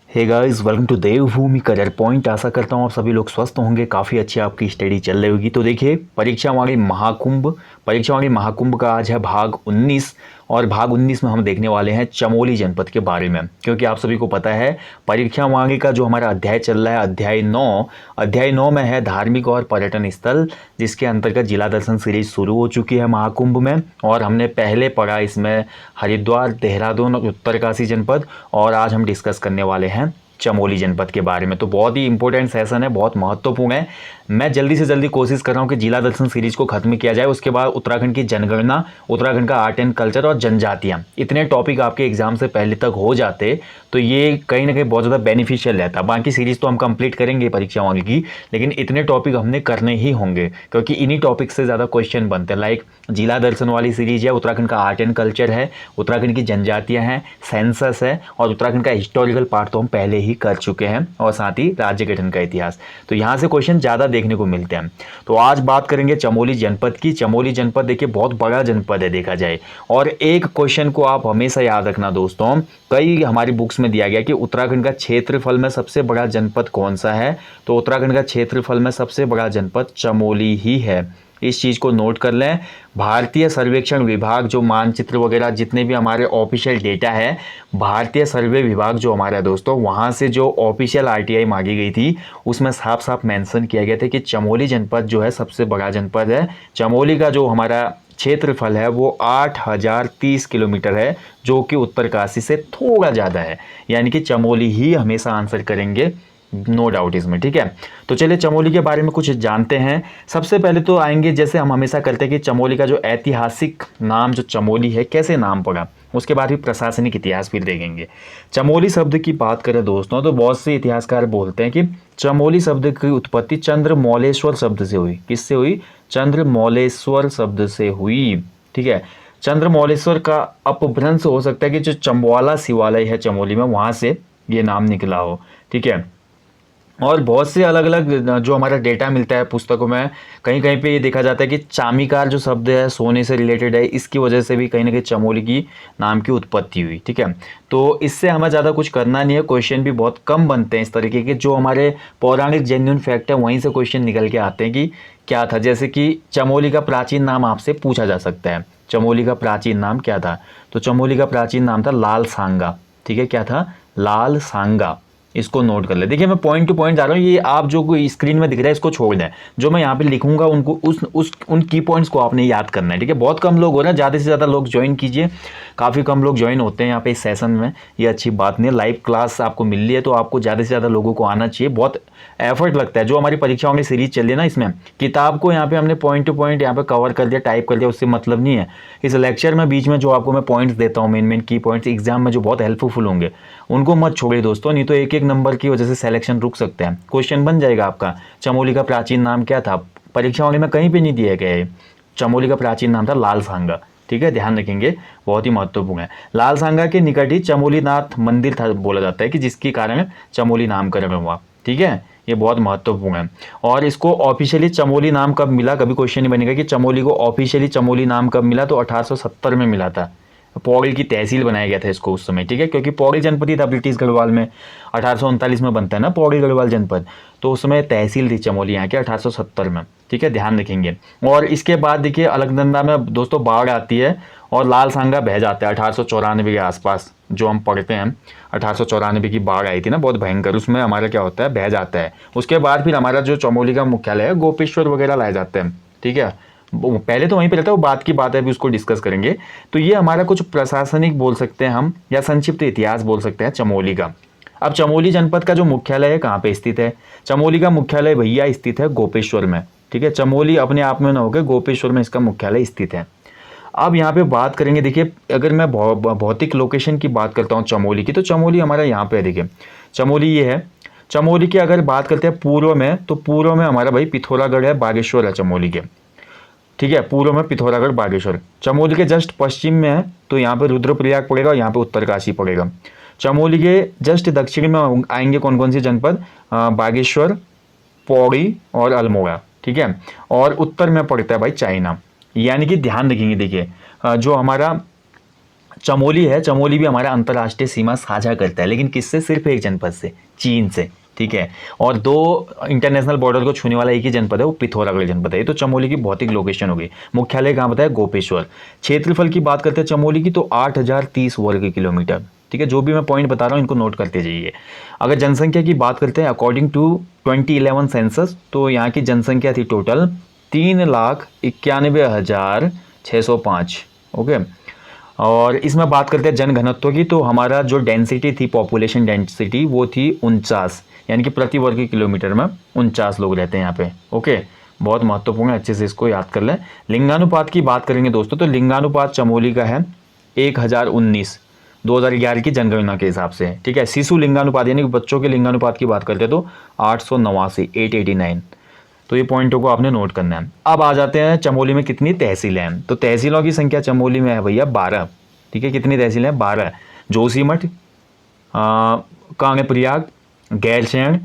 Hey guys, welcome to Devbhoomi career point. आशा करता हूँ आप सभी लोग स्वस्थ होंगे, काफ़ी अच्छी आपकी स्टडी चल रही होगी। तो देखिए, परीक्षा महाकुंभ का आज है भाग 19। और भाग 19 में हम देखने वाले हैं चमोली जनपद के बारे में, क्योंकि आप सभी को पता है परीक्षा वाणी का जो हमारा अध्याय चल रहा है, अध्याय 9 में है धार्मिक और पर्यटन स्थल, जिसके अंतर्गत जिला दर्शन सीरीज शुरू हो चुकी है महाकुंभ में। और हमने पहले पढ़ा इसमें हरिद्वार, देहरादून और उत्तरकाशी जनपद, और आज हम डिस्कस करने वाले हैं चमोली जनपद के बारे में। तो बहुत ही इंपॉर्टेंट सेशन है, बहुत महत्वपूर्ण है। मैं जल्दी से जल्दी कोशिश कर रहा हूँ कि जिला दर्शन सीरीज को खत्म किया जाए, उसके बाद उत्तराखंड की जनगणना, उत्तराखंड का आर्ट एंड कल्चर और जनजातियाँ, इतने टॉपिक आपके एग्जाम से पहले तक हो जाते तो ये कहीं ना कहीं बहुत ज़्यादा बेनिफिशियल रहता। बाकी सीरीज तो हम कंप्लीट करेंगे परीक्षा वाली की, लेकिन इतने टॉपिक हमने करने ही होंगे, क्योंकि इन्हीं टॉपिक से ज़्यादा क्वेश्चन बनते हैं। लाइक जिला दर्शन वाली सीरीज है, उत्तराखंड का आर्ट एंड कल्चर है, उत्तराखंड की जनजातियाँ हैं, सेंसस है, और उत्तराखंड का हिस्टोरिकल पार्ट तो हम पहले ही कर चुके हैं, और साथ ही राज्य गठन का इतिहास। तो यहाँ से क्वेश्चन ज़्यादा देखने को मिलते हैं। तो आज बात करेंगे चमोली जनपद की। चमोली जनपद देखिए बहुत बड़ा जनपद है देखा जाए। और एक क्वेश्चन को आप हमेशा याद रखना दोस्तों, कई हमारी बुक्स में दिया गया कि उत्तराखंड का क्षेत्रफल में सबसे बड़ा जनपद कौन सा है। तो उत्तराखंड का क्षेत्रफल में सबसे बड़ा जनपद चमोली ही है। इस चीज़ को नोट कर लें। भारतीय सर्वेक्षण विभाग जो मानचित्र वगैरह जितने भी हमारे ऑफिशियल डेटा है, भारतीय सर्वे विभाग जो हमारा है दोस्तों, वहाँ से जो ऑफिशियल आरटीआई मांगी गई थी, उसमें साफ साफ मेंशन किया गया था कि चमोली जनपद जो है सबसे बड़ा जनपद है। चमोली का जो हमारा क्षेत्रफल है वो 8030 किलोमीटर है, जो कि उत्तरकाशी से थोड़ा ज़्यादा है। यानी कि चमोली ही हमेशा आंसर करेंगे, नो डाउट इसमें। ठीक है, तो चलिए चमोली के बारे में कुछ जानते हैं। सबसे पहले तो आएंगे, जैसे हम हमेशा करते हैं, कि चमोली का जो ऐतिहासिक नाम जो चमोली है कैसे नाम पड़ा, उसके बाद भी प्रशासनिक इतिहास भी देखेंगे। चमोली शब्द की बात करें दोस्तों, तो बहुत से इतिहासकार बोलते हैं कि चमोली शब्द की उत्पत्ति चंद्रमौलेश्वर शब्द से हुई। किससे हुई? चंद्रमौलेश्वर शब्द से हुई। ठीक है, चंद्रमौलेश्वर का अपभ्रंश हो सकता है कि जो चंबवाला शिवालय है चमोली में, वहां से ये नाम निकला हो। ठीक है, और बहुत से अलग अलग जो हमारा डेटा मिलता है पुस्तकों में, कहीं कहीं पे ये देखा जाता है कि चामीकार जो शब्द है सोने से रिलेटेड है, इसकी वजह से भी कहीं ना कहीं चमोली की नाम की उत्पत्ति हुई। ठीक है, तो इससे हमें ज़्यादा कुछ करना नहीं है। क्वेश्चन भी बहुत कम बनते हैं इस तरीके के, जो हमारे पौराणिक जेन्युइन फैक्ट है वहीं से क्वेश्चन निकल के आते हैं कि क्या था। जैसे कि चमोली का प्राचीन नाम आपसे पूछा जा सकता है, चमोली का प्राचीन नाम क्या था? तो चमोली का प्राचीन नाम था लाल सांगा। ठीक है, क्या था? लाल सांगा। इसको नोट कर ले। देखिए मैं पॉइंट टू पॉइंट जा रहा हूँ, ये आप जो कोई स्क्रीन में दिख रहा है इसको छोड़ दें, जो मैं यहाँ पे लिखूंगा उनको उन की पॉइंट्स को आपने याद करना है। ठीक है, बहुत कम लोग हो रहे हैं, ज़्यादा से ज़्यादा लोग ज्वाइन कीजिए। काफ़ी कम लोग ज्वाइन होते हैं यहाँ पे इस सेशन में, ये अच्छी बात नहीं है। लाइव क्लास आपको मिल रही है तो आपको ज़्यादा से ज़्यादा लोगों को आना चाहिए। बहुत एफर्ट लगता है। जो हमारी परीक्षाओं की सीरीज चल रही है ना, इसमें किताब को यहाँ पे हमने पॉइंट टू पॉइंट यहाँ पे कवर कर दिया, टाइप कर दिया, उससे मतलब नहीं है। इस लेक्चर में बीच में जो आपको मैं पॉइंट्स देता हूँ, मेन मेन की पॉइंट्स एग्जाम में जो बहुत हेल्पफुल होंगे, उनको मत छोड़िए दोस्तों, नहीं तो एक एक नंबर की वजह से सिलेक्शन रुक सकते हैं। क्वेश्चन बन जाएगा आपका, चमोली का प्राचीन नाम क्या था? परीक्षा वाले में कहीं पे नहीं दिया गया है। चमोली का प्राचीन नाम था लाल सांगा। ठीक है, ध्यान रखेंगे, बहुत ही महत्वपूर्ण है। लाल सांगा के निकट ही चमोलीनाथ मंदिर था, बोला जाता है कि जिसके कारण चमोली नामकरण हुआ। ठीक है, ये बहुत महत्वपूर्ण है। और इसको ऑफिशियली चमोली नाम कब मिला? कभी क्वेश्चन नहीं बनेगा कि चमोली को ऑफिशियली चमोली नाम कब मिला। तो 1870 में मिला था। पौड़ी की तहसील बनाया गया था इसको उस समय। ठीक है, क्योंकि पौड़ी जनपद ही था ब्रिटिश गढ़वाल में, 1839 में बनता है ना पौड़ी गढ़वाल जनपद, तो उस समय तहसील थी चमोली यहाँ की 1870 में। ठीक है, ध्यान रखेंगे। और इसके बाद देखिए अलकनंदा में दोस्तों बाढ़ आती है और लाल सांगा बह जाता है 1894 के आसपास, जो हम पढ़ते हैं 1894 की बाढ़ आई थी ना, बहुत भयंकर, उसमें हमारा क्या होता है, बह जाता है। उसके बाद फिर हमारा जो चमोली का मुख्यालय है गोपेश्वर वगैरह लाए जाते हैं। ठीक है, पहले तो वहीं पे रहता है, वो बात की बात है, अभी उसको डिस्कस करेंगे। तो ये हमारा कुछ प्रशासनिक बोल सकते हैं हम, या संक्षिप्त इतिहास बोल सकते हैं चमोली का। अब चमोली जनपद का जो मुख्यालय है कहाँ पे स्थित है? चमोली का मुख्यालय भैया स्थित है गोपेश्वर में। ठीक है, चमोली अपने आप में ना होकर गोपेश्वर में इसका मुख्यालय स्थित है। अब यहाँ पे बात करेंगे, देखिए अगर मैं भौतिक लोकेशन की बात करता हूँ चमोली की, तो चमोली हमारा यहाँ पे है। देखिए चमोली ये है। चमोली की अगर बात करते हैं पूर्व में, तो पूर्व में हमारा भाई पिथौरागढ़ है, बागेश्वर है चमोली के। ठीक है, पूर्व में पिथौरागढ़, बागेश्वर। चमोली के जस्ट पश्चिम में है, तो यहाँ पे रुद्रप्रयाग पड़ेगा, यहाँ पे उत्तरकाशी पड़ेगा। चमोली के जस्ट दक्षिण में आएंगे कौन कौन से जनपद? बागेश्वर, पौड़ी और अल्मोड़ा। ठीक है, और उत्तर में पड़ता है भाई चाइना। यानी कि ध्यान रखेंगे, देखिए जो हमारा चमोली है, चमोली भी हमारा अंतर्राष्ट्रीय सीमा साझा करता है, लेकिन किससे? सिर्फ एक जनपद से, चीन से, ठीक है। और 2 इंटरनेशनल बॉर्डर को छूने वाला एक ही जनपद है, वो पिथौरागढ़ जनपद है। ये तो चमोली की भौतिक लोकेशन हो गई। मुख्यालय कहाँ बताया? गोपेश्वर। क्षेत्रफल की बात करते हैं चमोली की, तो 8030 वर्ग किलोमीटर, ठीक है। जो भी मैं पॉइंट बता रहा हूँ इनको नोट करते जाइए। अगर जनसंख्या की बात करते हैं अकॉर्डिंग टू 2011 सेंसस, तो यहाँ की जनसंख्या थी टोटल 3,91,605, ओके। और इसमें बात करते हैं जनघनत्व की, तो हमारा जो डेंसिटी थी, पॉपुलेशन डेंसिटी, वो थी 49, यानी कि प्रति वर्ग किलोमीटर में 49 लोग रहते हैं यहाँ पे, ओके। बहुत महत्वपूर्ण है, अच्छे से इसको याद कर लें। लिंगानुपात की बात करेंगे दोस्तों, तो लिंगानुपात चमोली का है 1019, 2011 की जनगणना के हिसाब से, ठीक है। शिशु लिंगानुपात यानी कि बच्चों के लिंगानुपात की बात करते हैं तो 889, तो ये पॉइंटों को आपने नोट करना है। अब आ जाते हैं चमोली में कितनी तहसीलें हैं। तो तहसीलों की संख्या चमोली में है भैया 12, ठीक है। कितनी तहसीलें हैं? 12। जोशीमठ, कांगप्रयाग, गैरसैंण,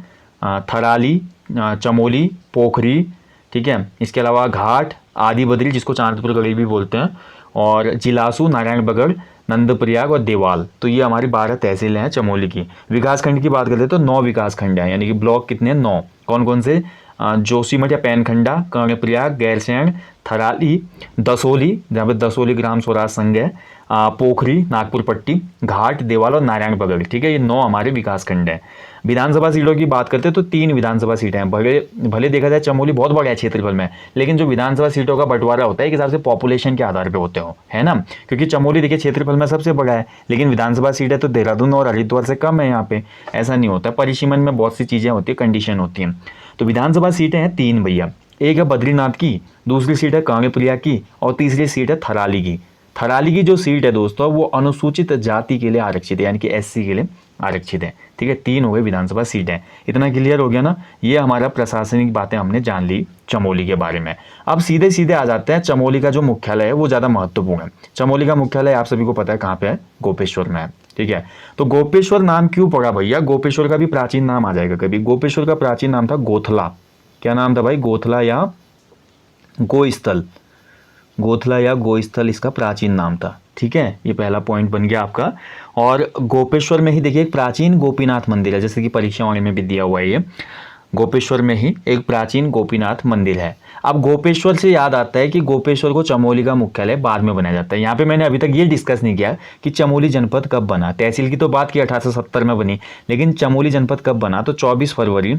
थराली, चमोली, पोखरी, ठीक है। इसके अलावा घाट, आदि बद्री जिसको चांदपुर गढ़ी भी बोलते हैं, और जिलासू, नारायणबगड़, नंदप्रयाग और देवाल। तो ये हमारी 12 तहसीलें हैं चमोली की। विकासखंड की बात करते हैं तो 9 विकासखंड हैं, यानी कि ब्लॉक कितने हैं? 9। कौन कौन से? जोशीमठ या पैनखंडा, कर्णप्रयाग, गैरसैंण, थराली, दसोली जहाँ पे दसोली ग्राम स्वराज संघ है, पोखरी, नागपुर पट्टी, घाट, देवाल और नारायणबगड़, ठीक है। ये 9 हमारे विकासखंड हैं। विधानसभा सीटों की बात करते हैं तो 3 विधानसभा सीटें हैं। भले देखा जाए चमोली बहुत बड़ा है क्षेत्रफल में, लेकिन जो विधानसभा सीटों का बंटवारा होता है एक हिसाब से पॉपुलेशन के आधार पर होते हो, है ना। क्योंकि चमोली देखिए क्षेत्रफल में सबसे बड़ा है, लेकिन विधानसभा सीट है तो देहरादून और हरिद्वार से कम है यहाँ पे। ऐसा नहीं होता, परिसीमन में बहुत सी चीज़ें होती है, कंडीशन होती हैं। तो विधानसभा सीटें हैं 3 भैया। एक है बद्रीनाथ की, दूसरी सीट है कांगप्रयाग की, और तीसरी सीट है थराली की। थराली की जो सीट है दोस्तों वो अनुसूचित जाति के लिए आरक्षित है, यानी कि एससी के लिए आरक्षित है, ठीक है। 3 हो गए विधानसभा सीटें। इतना क्लियर हो गया ना। ये हमारा प्रशासनिक बातें हमने जान ली चमोली के बारे में। अब सीधे सीधे आ जाते हैं चमोली का जो मुख्यालय है वो ज़्यादा महत्वपूर्ण है। चमोली का मुख्यालय आप सभी को पता है कहाँ पे है? गोपेश्वर में है, ठीक है। तो गोपेश्वर नाम क्यों पड़ा भैया? गोपेश्वर का भी प्राचीन नाम आ जाएगा कभी। गोपेश्वर का प्राचीन नाम था गोथला। क्या नाम था भाई? गोथला या गोस्थल। गोथला या गोस्थल इसका प्राचीन नाम था, ठीक है। ये पहला पॉइंट बन गया आपका। और गोपेश्वर में ही देखिए एक प्राचीन गोपीनाथ मंदिर है, जैसे कि परीक्षाओं में भी दिया हुआ है। ये गोपेश्वर में ही एक प्राचीन गोपीनाथ मंदिर है। अब गोपेश्वर से याद आता है कि गोपेश्वर को चमोली का मुख्यालय बाद में बनाया जाता है। यहाँ पे मैंने अभी तक ये डिस्कस नहीं किया कि चमोली जनपद कब बना। तहसील की तो बात की 1870 में बनी, लेकिन चमोली जनपद कब बना? तो 24 फरवरी,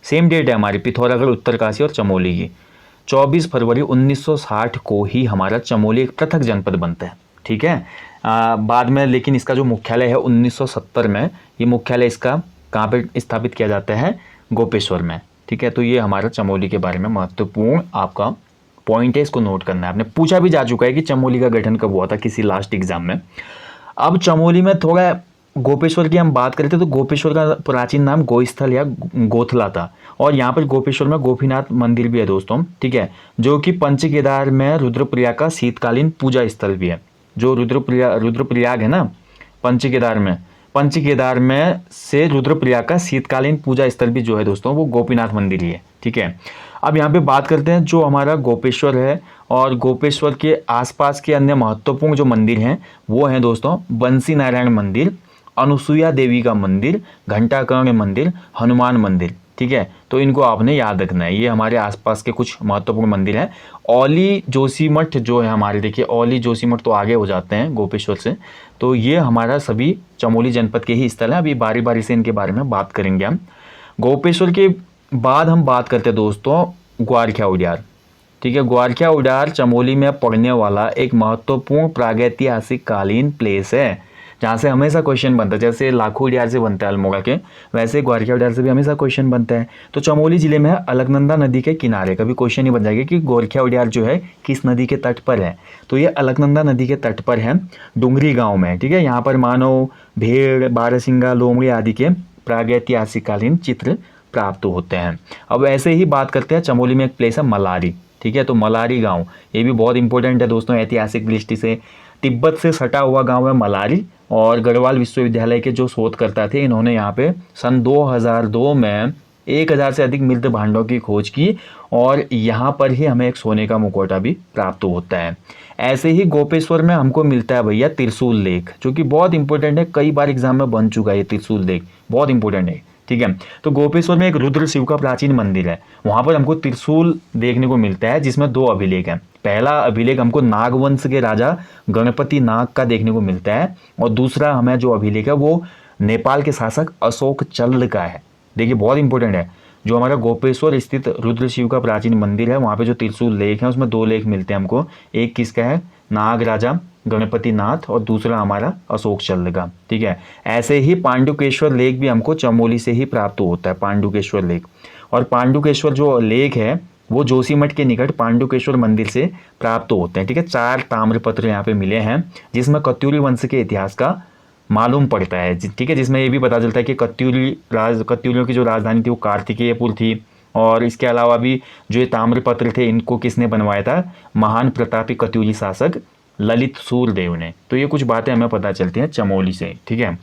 सेम डेट है हमारी पिथौरागढ़, उत्तरकाशी और चमोली की। 24 फरवरी 1960 को ही हमारा चमोली एक पृथक जनपद बनता है, ठीक है। बाद में लेकिन इसका जो मुख्यालय है 1970 में, ये मुख्यालय इसका कहाँ पे स्थापित किया जाता है? गोपेश्वर में, ठीक है। तो ये हमारा चमोली के बारे में महत्वपूर्ण आपका पॉइंट है, इसको नोट करना है। आपने पूछा भी जा चुका है कि चमोली का गठन कब हुआ था किसी लास्ट एग्जाम में। अब चमोली में थोड़ा गोपेश्वर की हम बात करते तो गोपेश्वर का प्राचीन नाम गोस्थल या गोथला था, और यहाँ पर गोपेश्वर में गोपीनाथ मंदिर भी है दोस्तों, ठीक है, जो कि पंचकेदार में रुद्रप्रयाग का शीतकालीन पूजा स्थल भी है। जो रुद्रप्रयाग है ना, पंचकेदार में से रुद्रप्रयाग का शीतकालीन पूजा स्थल भी जो है दोस्तों वो गोपीनाथ मंदिर ही है, ठीक है। अब यहाँ पे बात करते हैं जो हमारा गोपेश्वर है और गोपेश्वर के आसपास के अन्य महत्वपूर्ण जो मंदिर हैं वो हैं दोस्तों बंसी नारायण मंदिर, अनुसुईया देवी का मंदिर, घंटाकर्ण मंदिर, हनुमान मंदिर, ठीक है। तो इनको आपने याद रखना है। ये हमारे आसपास के कुछ महत्वपूर्ण मंदिर हैं। औली जोशीमठ जो है हमारे, देखिए औली जोशीमठ तो आगे हो जाते हैं गोपेश्वर से, तो ये हमारा सभी चमोली जनपद के ही स्थल हैं। अभी बारी बारी से इनके बारे में बात करेंगे हम। गोपेश्वर के बाद हम बात करते हैं दोस्तों ग्वारखिया उड्यार, ठीक है। ग्वारखिया उड्यार चमोली में पड़ने वाला एक महत्वपूर्ण प्रागैतिहासिक कालीन प्लेस है, जहाँ से हमेशा क्वेश्चन बनता है। जैसे लाखों उड्यार से बनता है अल्मोड़ा के, वैसे ग्वारखिया उड्यार से भी हमेशा क्वेश्चन बनता है। तो चमोली जिले में अलकनंदा नदी के किनारे, कभी क्वेश्चन ही बन जाएगा कि ग्वारखिया उड्यार जो है किस नदी के तट पर है, तो ये अलकनंदा नदी के तट पर है, डुंगरी गाँव में, ठीक है। यहाँ पर मानव, भेड़, बारहसिंगा, लोमड़ी आदि के प्रागैतिहासिक कालीन चित्र प्राप्त होते हैं। अब ऐसे ही बात करते हैं, चमोली में एक प्लेस है मलारी, ठीक है। तो मलारी गांव ये भी बहुत इंपॉर्टेंट है दोस्तों ऐतिहासिक दृष्टि से। तिब्बत से सटा हुआ गांव है मलारी, और गढ़वाल विश्वविद्यालय के जो शोधकर्ता थे इन्होंने यहाँ पे सन 2002 में 1000 से अधिक मृत भांडों की खोज की, और यहाँ पर ही हमें एक सोने का मुखौटा भी प्राप्त होता है। ऐसे ही गोपेश्वर में हमको मिलता है भैया त्रिशूल लेक, जो कि बहुत इंपॉर्टेंट है, कई बार एग्जाम में बन चुका है ये त्रिशूल लेक, बहुत इंपॉर्टेंट है। ठीक है, तो गोपेश्वर में एक रुद्र शिव का प्राचीन मंदिर है, वहां पर हमको त्रिशूल देखने को मिलता है, जिसमें 2 अभिलेख हैं। पहला अभिलेख हमको नागवंश के राजा गणपति नाग का देखने को मिलता है, और दूसरा हमें जो अभिलेख है वो नेपाल के शासक अशोक चल्ल का है। देखिए बहुत इंपॉर्टेंट है, जो हमारा गोपेश्वर स्थित रुद्र शिव का प्राचीन मंदिर है, वहाँ पे जो त्रिशूल लेख है उसमें 2 लेख मिलते हैं हमको। एक किसका है, नाग राजा गणपति नाथ, और दूसरा हमारा अशोक चल्ल का। ठीक है, ऐसे ही पांडुकेश्वर लेक भी हमको चमोली से ही प्राप्त होता है, पांडुकेश्वर लेक। और पांडुकेश्वर जो लेक है वो जोशीमठ के निकट पांडुकेश्वर मंदिर से प्राप्त होते हैं। ठीक है, 4 ताम्रपत्र यहाँ पे मिले हैं, जिसमें कत्यूरी वंश के इतिहास का मालूम पड़ता है। ठीक है, जिसमें ये भी पता चलता है कि कत्यूरियों की जो राजधानी थी वो कार्तिकेयपुर थी, और इसके अलावा भी जो ये ताम्रपत्र थे इनको किसने बनवाया था, महान प्रतापी कत्यूरी शासक ललित सूर्यदेव ने। तो ये कुछ बातें हमें पता चलती हैं चमोली से। ठीक है,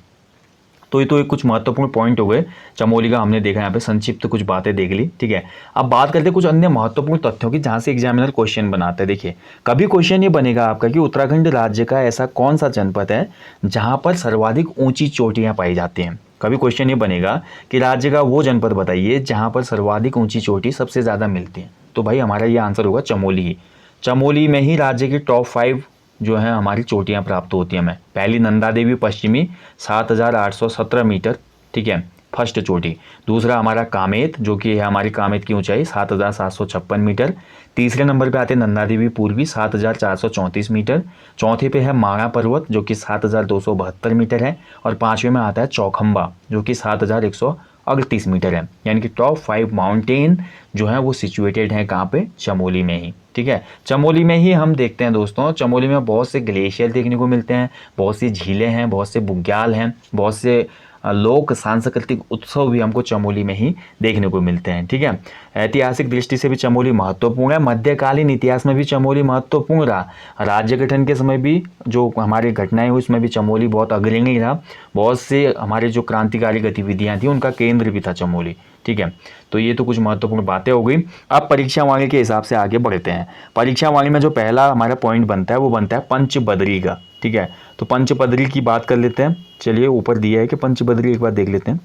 तो ये तो एक कुछ महत्वपूर्ण पॉइंट हो गए चमोली का, हमने देखा यहाँ पे संक्षिप्त कुछ बातें देख ली। ठीक है, अब बात करते हैं कुछ अन्य महत्वपूर्ण तथ्यों की, जहाँ से एग्जामिनर क्वेश्चन बनाते हैं। देखिए कभी क्वेश्चन ये बनेगा आपका कि उत्तराखंड राज्य का ऐसा कौन सा जनपद है जहाँ पर सर्वाधिक ऊंची चोटियाँ पाई जाती हैं। कभी क्वेश्चन ये बनेगा कि राज्य का वो जनपद बताइए जहाँ पर सर्वाधिक ऊंची चोटी सबसे ज़्यादा मिलती है, तो भाई हमारा ये आंसर होगा चमोली ही। चमोली में ही राज्य की टॉप 5 जो है हमारी चोटियां प्राप्त होती हैं हमें। पहली नंदा देवी पश्चिमी 7,817 मीटर, ठीक है, फर्स्ट चोटी। दूसरा हमारा कामेत, जो कि है हमारी कामेत की ऊंचाई 7,756 मीटर। तीसरे नंबर पे आते हैं नंदा देवी पूर्वी 7,434 मीटर। चौथे पे है माणा पर्वत जो कि 7,272 मीटर है, और पाँचवें में आता है चौखंबा जो कि 7,138 मीटर है। यानी कि टॉप 5 माउंटेन जो है वो सिचुएटेड है कहाँ पे, चमोली में ही। ठीक है, चमोली में ही हम देखते हैं दोस्तों, चमोली में बहुत से ग्लेशियर देखने को मिलते हैं, बहुत सी झीलें हैं, बहुत से बुग्याल हैं, बहुत से लोक सांस्कृतिक उत्सव भी हमको चमोली में ही देखने को मिलते हैं। ठीक है, ऐतिहासिक दृष्टि से भी चमोली महत्वपूर्ण है, मध्यकालीन इतिहास में भी चमोली महत्वपूर्ण रहा, राज्य गठन के समय भी जो हमारी घटनाएं हुई उसमें भी चमोली बहुत अग्रणी रहा, बहुत से हमारे जो क्रांतिकारी गतिविधियां थी उनका केंद्र भी था चमोली। ठीक है, तो ये तो कुछ महत्वपूर्ण बातें हो गई। अब परीक्षा वाणी के हिसाब से आगे बढ़ते हैं। परीक्षा वाणी में जो पहला हमारा पॉइंट बनता है वो बनता है पंचबदरी का। ठीक है, तो पंचबदरी की बात कर लेते हैं। चलिए ऊपर दिया है कि पंचबदरी एक बार देख लेते हैं।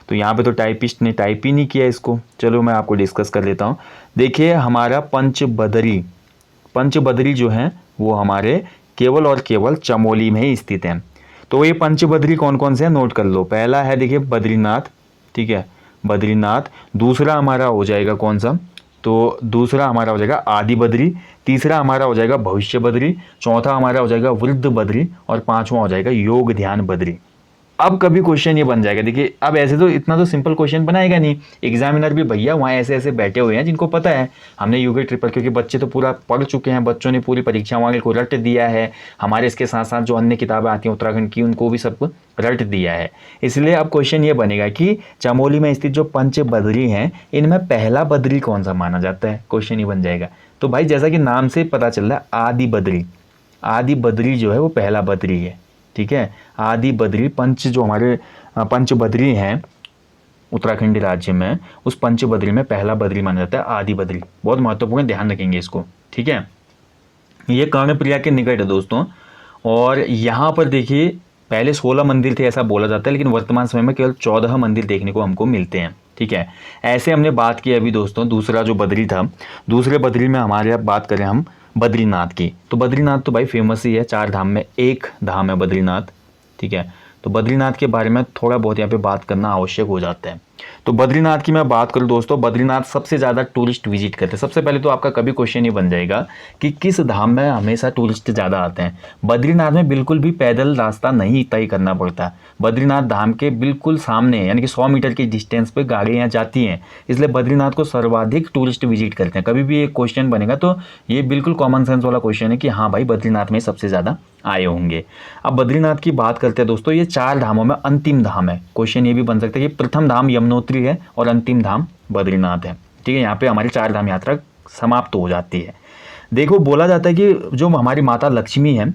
तो यहाँ पे तो टाइपिस्ट ने टाइप ही नहीं किया इसको, चलो मैं आपको डिस्कस कर लेता हूँ। देखिए हमारा पंचबदरी जो है वो हमारे केवल और केवल चमोली में ही स्थित है। तो ये पंचबदरी कौन कौन से हैं नोट कर लो। पहला है देखिए बद्रीनाथ, ठीक है, बद्रीनाथ। दूसरा हमारा हो जाएगा कौन सा, तो दूसरा हमारा हो जाएगा आदि बद्री। तीसरा हमारा हो जाएगा भविष्य बद्री। चौथा हमारा हो जाएगा वृद्ध बद्री, और पांचवा हो जाएगा योग ध्यान बद्री। अब कभी क्वेश्चन ये बन जाएगा, देखिए अब ऐसे तो इतना तो सिंपल क्वेश्चन बनाएगा नहीं एग्जामिनर भी, भैया वहाँ ऐसे ऐसे बैठे हुए हैं जिनको पता है हमने यूके ट्रिपल, क्योंकि बच्चे तो पूरा पढ़ चुके हैं, बच्चों ने पूरी परीक्षा वाले को रट दिया है, हमारे इसके साथ साथ जो अन्य किताबें आती हैं उत्तराखंड की उनको भी सबको रट दिया है। इसलिए अब क्वेश्चन ये बनेगा कि चमोली में स्थित जो पंच बद्री हैं इनमें पहला बद्री कौन सा माना जाता है, क्वेश्चन ही बन जाएगा। तो भाई जैसा कि नाम से पता चल रहा है आदि बद्री, आदि बद्री जो है वो पहला बद्री है। ठीक है, आदि बद्री पंच जो हमारे पंच बद्री हैं उत्तराखंड राज्य में, उस पंच बद्री में पहला बद्री माना जाता है आदि बद्री। बहुत महत्वपूर्ण, ध्यान रखेंगे इसको। ठीक है, ये कर्णप्रिया के निकट है दोस्तों, और यहाँ पर देखिए पहले 16 मंदिर थे ऐसा बोला जाता है, लेकिन वर्तमान समय में केवल 14 मंदिर देखने को हमको मिलते हैं। ठीक है, ऐसे हमने बात की अभी दोस्तों दूसरा जो बद्री था, दूसरे बद्री में हमारे अब बात करें हम बद्रीनाथ की, तो बद्रीनाथ तो भाई फेमस ही है, 4 धाम में एक धाम है बद्रीनाथ। ठीक है, तो बद्रीनाथ के बारे में थोड़ा बहुत यहाँ पे बात करना आवश्यक हो जाता है। तो बद्रीनाथ की मैं बात करूँ दोस्तों, बद्रीनाथ सबसे ज़्यादा टूरिस्ट विजिट करते हैं। सबसे पहले तो आपका कभी क्वेश्चन ये बन जाएगा कि किस धाम में हमेशा टूरिस्ट ज़्यादा आते हैं। बद्रीनाथ में बिल्कुल भी पैदल रास्ता नहीं तय करना पड़ता, बद्रीनाथ धाम के बिल्कुल सामने यानी कि 100 मीटर की डिस्टेंस पे गाड़ियाँ जाती हैं, इसलिए बद्रीनाथ को सर्वाधिक टूरिस्ट विजिट करते हैं। कभी भी एक क्वेश्चन बनेगा तो ये बिल्कुल कॉमन सेंस वाला क्वेश्चन है कि हाँ भाई बद्रीनाथ में सबसे ज़्यादा आए होंगे। अब बद्रीनाथ की बात करते हैं दोस्तों, ये 4 धामों में अंतिम धाम है। क्वेश्चन ये भी बन सकता है कि प्रथम धाम यमुनोत्री है और अंतिम धाम बद्रीनाथ है। ठीक है, यहाँ पे हमारी 4 धाम यात्रा समाप्त हो जाती है। देखो बोला जाता है कि जो हमारी माता लक्ष्मी है,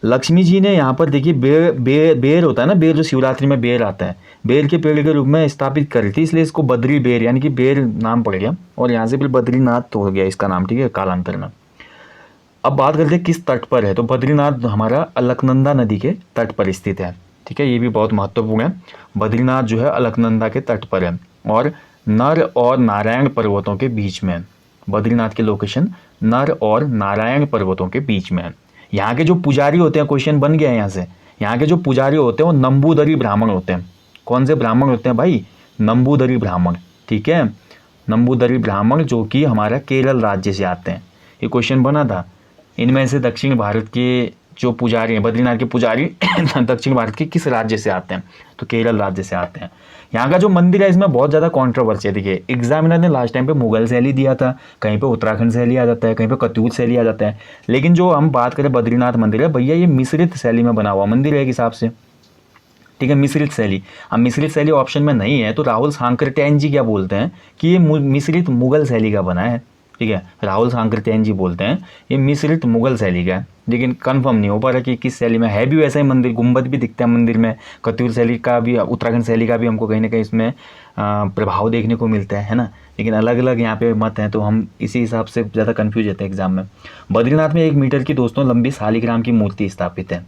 लक्ष्मी जी ने यहाँ पर देखिए बेर होता है ना, बेर जो शिवरात्रि में बेर आता है, बेर के पेड़ के रूप में स्थापित करी थी, इसलिए इसको बद्री बेर यानी कि बेर नाम पड़ गया, और यहाँ से फिर बद्रीनाथ हो गया इसका नाम। ठीक है, कालांतर में। अब बात करते हैं किस तट पर है, तो बद्रीनाथ हमारा अलकनंदा नदी के तट पर स्थित है। ठीक है, ये भी बहुत महत्वपूर्ण है। बद्रीनाथ जो है अलकनंदा के तट पर है और नर और नारायण पर्वतों के बीच में है। बद्रीनाथ की लोकेशन नर और नारायण पर्वतों के बीच में है। यहाँ के जो पुजारी होते हैं, क्वेश्चन बन गया है यहाँ से, यहाँ के जो पुजारी होते हैं वो नंबूदरी ब्राह्मण होते हैं। कौन से ब्राह्मण होते हैं भाई? नंबूदरी ब्राह्मण। ठीक है, नंबूदरी ब्राह्मण जो कि हमारा केरल राज्य से आते हैं। ये क्वेश्चन बना था। इनमें से दक्षिण भारत के जो पुजारी हैं, बद्रीनाथ के पुजारी दक्षिण भारत के किस राज्य से आते हैं? तो केरल राज्य से आते हैं। यहाँ का जो मंदिर है इसमें बहुत ज़्यादा कंट्रोवर्सी है। देखिए, एग्जामिनर ने लास्ट टाइम पे मुगल शैली दिया था, कहीं पे उत्तराखंड शैली आ जाता है, कहीं पे कत्यूर शैली आ जाता है, लेकिन जो हम बात करें बद्रीनाथ मंदिर है भैया, ये मिश्रित शैली में बना हुआ मंदिर है एक हिसाब से। ठीक है, मिश्रित शैली। अब मिश्रित शैली ऑप्शन में नहीं है तो राहुल सांकृत्यायन जी क्या बोलते हैं कि ये मिश्रित मुगल शैली का बना है। ठीक है, राहुल सांकृत्यायन जी बोलते हैं ये मिश्रित मुगल शैली का है, लेकिन कंफर्म नहीं हो पा रहा कि किस शैली में है। भी वैसा ही मंदिर, गुंबद भी दिखता है मंदिर में, कत्यूर शैली का भी, उत्तराखंड शैली का भी हमको कहीं ना कहीं इसमें प्रभाव देखने को मिलता है ना। लेकिन अलग अलग यहाँ पे मत हैं तो हम इसी हिसाब से ज़्यादा कन्फ्यूज होते हैं एग्जाम में। बद्रीनाथ में 1 मीटर की दोस्तों लंबी शालिग्राम की मूर्ति स्थापित है।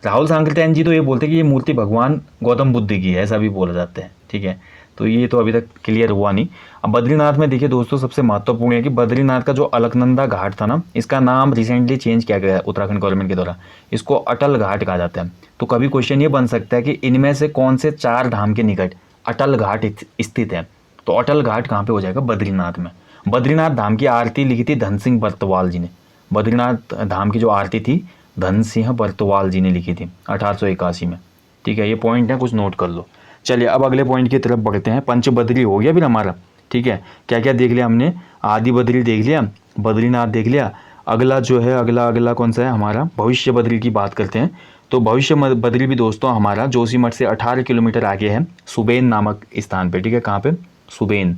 राहुल सांकृत्यायन जी तो ये बोलते हैं कि ये मूर्ति भगवान गौतम बुद्ध की है, ऐसा भी बोला जाता है। ठीक है, तो ये तो अभी तक क्लियर हुआ नहीं। अब बद्रीनाथ में देखिए दोस्तों, सबसे महत्वपूर्ण है कि बद्रीनाथ का जो अलकनंदा घाट था ना, इसका नाम रिसेंटली चेंज किया गया है उत्तराखंड गवर्नमेंट के द्वारा। इसको अटल घाट कहा जाता है। तो कभी क्वेश्चन ये बन सकता है कि इनमें से कौन से 4 धाम के निकट अटल घाट स्थित है? तो अटल घाट कहाँ पे हो जाएगा? बद्रीनाथ में। बद्रीनाथ धाम की आरती लिखी थी धन सिंह बर्तवाल जी ने। बद्रीनाथ धाम की जो आरती थी धन सिंह बर्तवाल जी ने लिखी थी 1881 में। ठीक है, ये पॉइंट है, कुछ नोट कर लो। चलिए अब अगले पॉइंट की तरफ बढ़ते हैं। पंचबद्री हो गया फिर हमारा। ठीक है, क्या क्या देख लिया हमने? आदि बद्री देख लिया, बद्रीनाथ देख लिया। अगला जो है अगला कौन सा है हमारा? भविष्य बद्री की बात करते हैं। तो भविष्य बद्री भी दोस्तों हमारा जोशीमठ से 18 किलोमीटर आगे है, सुबेन नामक स्थान पे। ठीक है, कहाँ पे? सुबेन।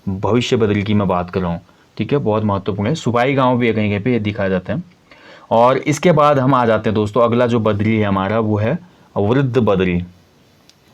भविष्य बद्री की मैं बात कर रहा हूँ। ठीक है, बहुत महत्वपूर्ण है। सुबाई गाँव भी है कहीं कहीं पे, ये दिखाया जाता है। और इसके बाद हम आ जाते हैं दोस्तों, अगला जो बद्री है हमारा वो है वृद्ध बद्री।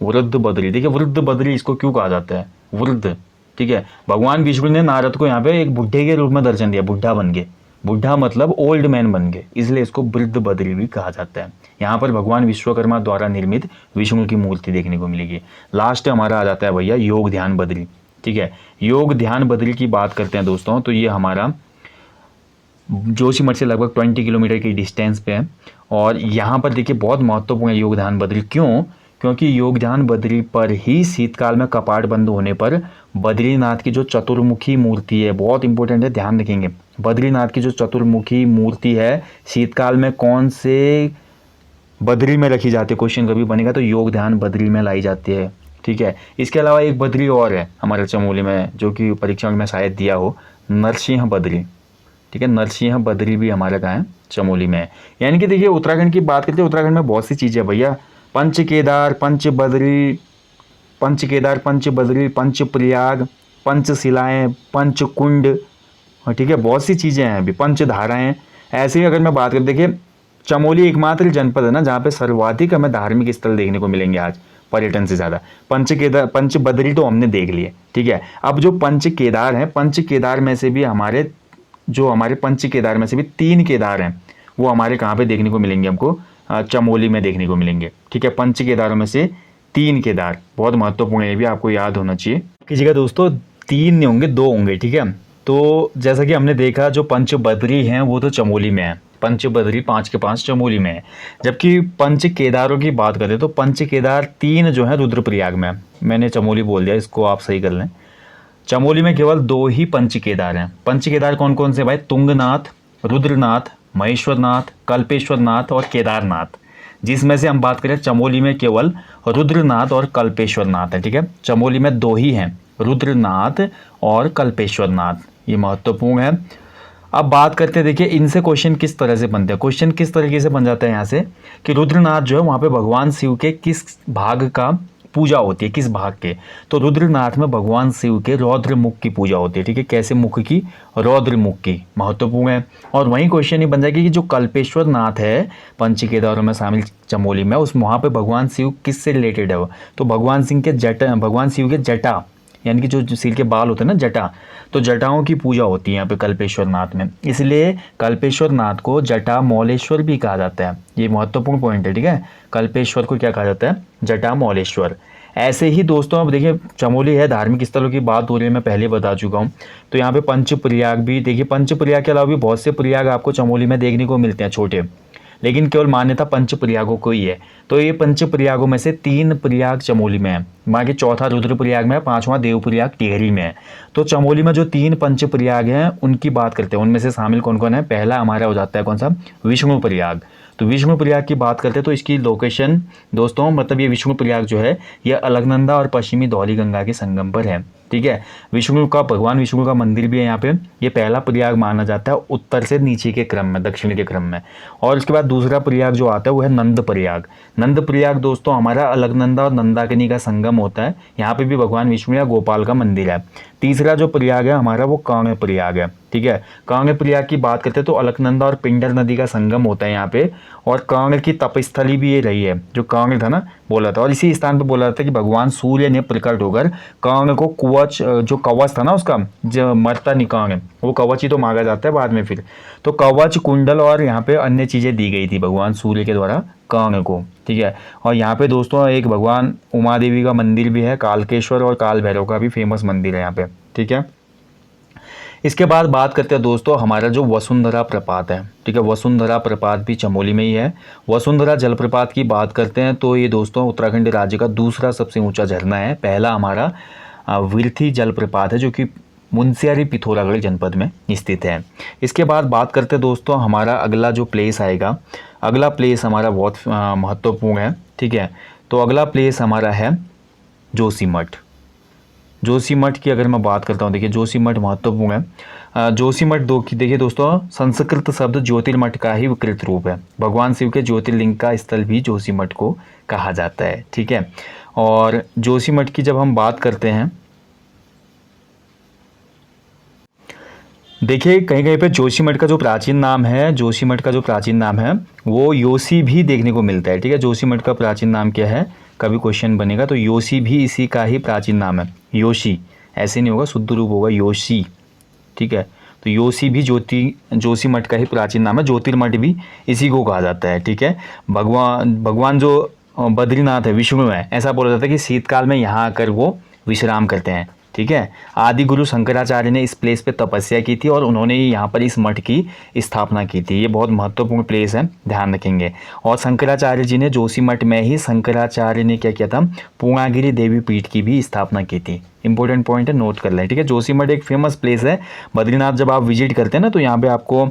वृद्ध बद्री, देखिए वृद्ध बद्री इसको क्यों कहा जाता है? वृद्ध। ठीक है, भगवान विष्णु ने नारद को यहाँ पे एक बुढ़े के रूप में दर्शन दिया, बुढ़ा बन गए। बुढ़ा मतलब ओल्ड मैन बन गए, इसलिए इसको वृद्ध बद्री भी कहा जाता है। यहाँ पर भगवान विश्वकर्मा द्वारा निर्मित विष्णु की मूर्ति देखने को मिलेगी। लास्ट हमारा आ जाता है भैया योग ध्यान बद्री। ठीक है, योग ध्यान बद्री की बात करते हैं दोस्तों, तो ये हमारा जोशीमठ से लगभग 20 किलोमीटर की डिस्टेंस पे है। और यहाँ पर देखिए बहुत महत्वपूर्ण है योग ध्यान बद्री। क्यों? क्योंकि योग ध्यान बद्री पर ही शीतकाल में कपाट बंद होने पर बद्रीनाथ की जो चतुर्मुखी मूर्ति है, बहुत इंपॉर्टेंट है, ध्यान रखेंगे। बद्रीनाथ की जो चतुर्मुखी मूर्ति है शीतकाल में कौन से बद्री में रखी जाती है? क्वेश्चन कभी बनेगा तो योग ध्यान बद्री में लाई जाती है। ठीक है, इसके अलावा एक बद्री और है हमारे चमोली में जो कि परीक्षा में शायद दिया हो, नरसिंह बद्री। ठीक है, नरसिंह बद्री भी हमारे कहाँ है? चमोली में है। यानी कि देखिए उत्तराखंड की बात करते हैं, उत्तराखंड में बहुत सी चीज़ें भैया, पंच केदार, पंच बद्री, पंच प्रयाग, पंचशिलाएँ, पंचकुंड। ठीक है, बहुत सी चीज़ें हैं अभी, पंच धाराएँ। ऐसे ही अगर मैं बात करूँ, देखिए चमोली एकमात्र जनपद है ना जहाँ पे सर्वाधिक हमें धार्मिक स्थल देखने को मिलेंगे आज पर्यटन से ज़्यादा। पंच बद्री तो हमने देख लिए। ठीक है, अब जो पंच केदार हैं, पंच केदार में से भी हमारे पंच केदार में से भी 3 केदार हैं, वो हमारे कहाँ पे देखने को मिलेंगे? हमको चमोली में देखने को मिलेंगे। ठीक है, पंच केदारों में से 3 केदार, बहुत महत्वपूर्ण है, ये भी आपको याद होना चाहिए। कीजिएगा दोस्तों, 3 नहीं होंगे, 2 होंगे। ठीक है, तो जैसा कि हमने देखा जो पंच बद्री हैं वो तो चमोली में है, पंच बद्री 5 के 5 चमोली में है। जबकि पंच केदारों की बात करें तो पंच केदार 3 जो है रुद्रप्रयाग में है। मैंने चमोली बोल दिया, इसको आप सही कर लें। चमोली में केवल 2 ही पंच केदार हैं। पंच केदार कौन कौन से भाई? तुंगनाथ, रुद्रनाथ, महेश्वरनाथ, कल्पेश्वरनाथ और केदारनाथ। जिसमें से हम बात करें चमोली में केवल रुद्रनाथ और कल्पेश्वरनाथ है। ठीक है, चमोली में 2 ही हैं, रुद्रनाथ और कल्पेश्वरनाथ, ये महत्वपूर्ण है। अब बात करते हैं, देखिए इनसे क्वेश्चन किस तरह से बनते हैं। क्वेश्चन किस तरीके से बन जाता है यहाँ से कि रुद्रनाथ जो है वहाँ पे भगवान शिव के किस भाग का पूजा होती है, किस भाग के? तो रुद्रनाथ में भगवान शिव के रौद्र मुख की पूजा होती है। ठीक है, कैसे मुख की? रौद्र मुख की, महत्वपूर्ण है। और वहीं क्वेश्चन ये बन जाएगा कि जो कल्पेश्वर नाथ है पंच केदारों में शामिल चमोली में, उस वहाँ पे भगवान शिव किससे रिलेटेड है? वो तो भगवान शिव के जटा यानी कि जो सिर के बाल होते हैं ना, जटा, तो जटाओं की पूजा होती है यहाँ पे कल्पेश्वर नाथ में, इसलिए कल्पेश्वर नाथ को जटा मौलेश्वर भी कहा जाता है। ये महत्वपूर्ण पॉइंट है, ठीक है। कल्पेश्वर को क्या कहा जाता है? जटा मौलेश्वर। ऐसे ही दोस्तों अब देखिए चमोली है, धार्मिक स्थलों की बात हो रही है, मैं पहले बता चुका हूँ। तो यहाँ पे पंच प्रयाग भी देखिए, पंच प्रयाग के अलावा भी बहुत से प्रयाग आपको चमोली में देखने को मिलते हैं छोटे, लेकिन केवल मान्यता पंच प्रयागों को ही है। तो ये पंच प्रयागों में से 3 प्रयाग चमोली में है, बाकी चौथा रुद्रप्रयाग में है, 5वां देवप्रयाग टिहरी में है। तो चमोली में जो 3 पंच प्रयाग हैं उनकी बात करते हैं, उनमें से शामिल कौन कौन है? पहला हमारा हो जाता है कौन सा? विष्णु प्रयाग। तो विष्णु प्रयाग की बात करते हैं तो इसकी लोकेशन दोस्तों, मतलब ये विष्णु प्रयाग जो है ये अलकनंदा और पश्चिमी धौली गंगा के संगम पर है, ठीक है। विष्णु का, भगवान विष्णु का मंदिर भी है यहाँ पे। ये पहला प्रयाग माना जाता है उत्तर से नीचे के क्रम में, दक्षिण के क्रम में। और उसके बाद दूसरा प्रयाग जो आता है वो है नंद प्रयाग। नंद प्रयाग दोस्तों हमारा अलकनंदा और नंदाकिनी का संगम होता है, यहाँ पे भी भगवान विष्णु या गोपाल का मंदिर है। तीसरा जो प्रयाग है हमारा वो कांग्र प्रयाग है, ठीक है। कांग्र प्रयाग की बात करते हैं तो अलकनंदा और पिंडर नदी का संगम होता है यहाँ पे, और कांग्र की तपस्थली भी ये रही है, जो कांग्र था ना बोला था। और इसी स्थान पर बोला जाता है कि भगवान सूर्य ने प्रकट होकर कांग्र को कवच, जो कवच था ना उसका, जो मरता नहीं कांग्र, वो कवच ही तो मांगा जाता है बाद में फिर, तो कवच, कुंडल और यहाँ पे अन्य चीज़ें दी गई थी भगवान सूर्य के द्वारा कांग्र को, ठीक है। और यहाँ पे दोस्तों एक भगवान उमा देवी का मंदिर भी है, कालकेश्वर और काल भैरव का भी फेमस मंदिर है यहाँ पे, ठीक है। इसके बाद बात करते हैं दोस्तों हमारा जो वसुंधरा प्रपात है, ठीक है। वसुंधरा प्रपात भी चमोली में ही है। वसुंधरा जलप्रपात की बात करते हैं तो ये दोस्तों उत्तराखंड राज्य का दूसरा सबसे ऊंचा झरना है। पहला हमारा विरथी जलप्रपात है जो कि मुनस्यारी पिथौरागढ़ जनपद में स्थित है। इसके बाद बात करते हैं दोस्तों हमारा अगला जो प्लेस आएगा, अगला प्लेस हमारा बहुत महत्वपूर्ण है, ठीक है। तो अगला प्लेस हमारा है जोशीमठ। जोशीमठ की अगर मैं बात करता हूँ, देखिए जोशीमठ महत्वपूर्ण है। जोशीमठ देखिए दोस्तों संस्कृत शब्द ज्योतिर्मठ का ही विकृत रूप है। भगवान शिव के ज्योतिर्लिंग का स्थल भी जोशीमठ को कहा जाता है, ठीक है। और जोशीमठ की जब हम बात करते हैं, देखिए कहीं कहीं पे जोशीमठ का जो प्राचीन नाम है, जोशीमठ का जो प्राचीन नाम है वो योशी भी देखने को मिलता है, ठीक है। जोशीमठ का प्राचीन नाम क्या है, कभी क्वेश्चन बनेगा तो योशी भी इसी का ही प्राचीन नाम है। योशी ऐसे नहीं होगा, शुद्ध रूप होगा योशी, ठीक है। तो योशी भी जोशीमठ का ही प्राचीन नाम है। ज्योतिर्मठ भी इसी को कहा जाता है, ठीक है। भगवान जो बद्रीनाथ है, विष्णु है, ऐसा बोला जाता है कि शीतकाल में यहाँ आकर वो विश्राम करते हैं, ठीक है। आदि गुरु शंकराचार्य ने इस प्लेस पे तपस्या की थी और उन्होंने ही यहाँ पर इस मठ की स्थापना की थी। ये बहुत महत्वपूर्ण प्लेस है, ध्यान रखेंगे। और शंकराचार्य जी ने जोशीमठ में ही शंकराचार्य ने क्या किया था, पूर्णागिरि देवी पीठ की भी स्थापना की थी। इंपॉर्टेंट पॉइंट है, नोट कर लें, ठीक है। जोशीमठ एक फेमस प्लेस है। बद्रीनाथ जब आप विजिट करते हैं ना तो यहाँ पे आपको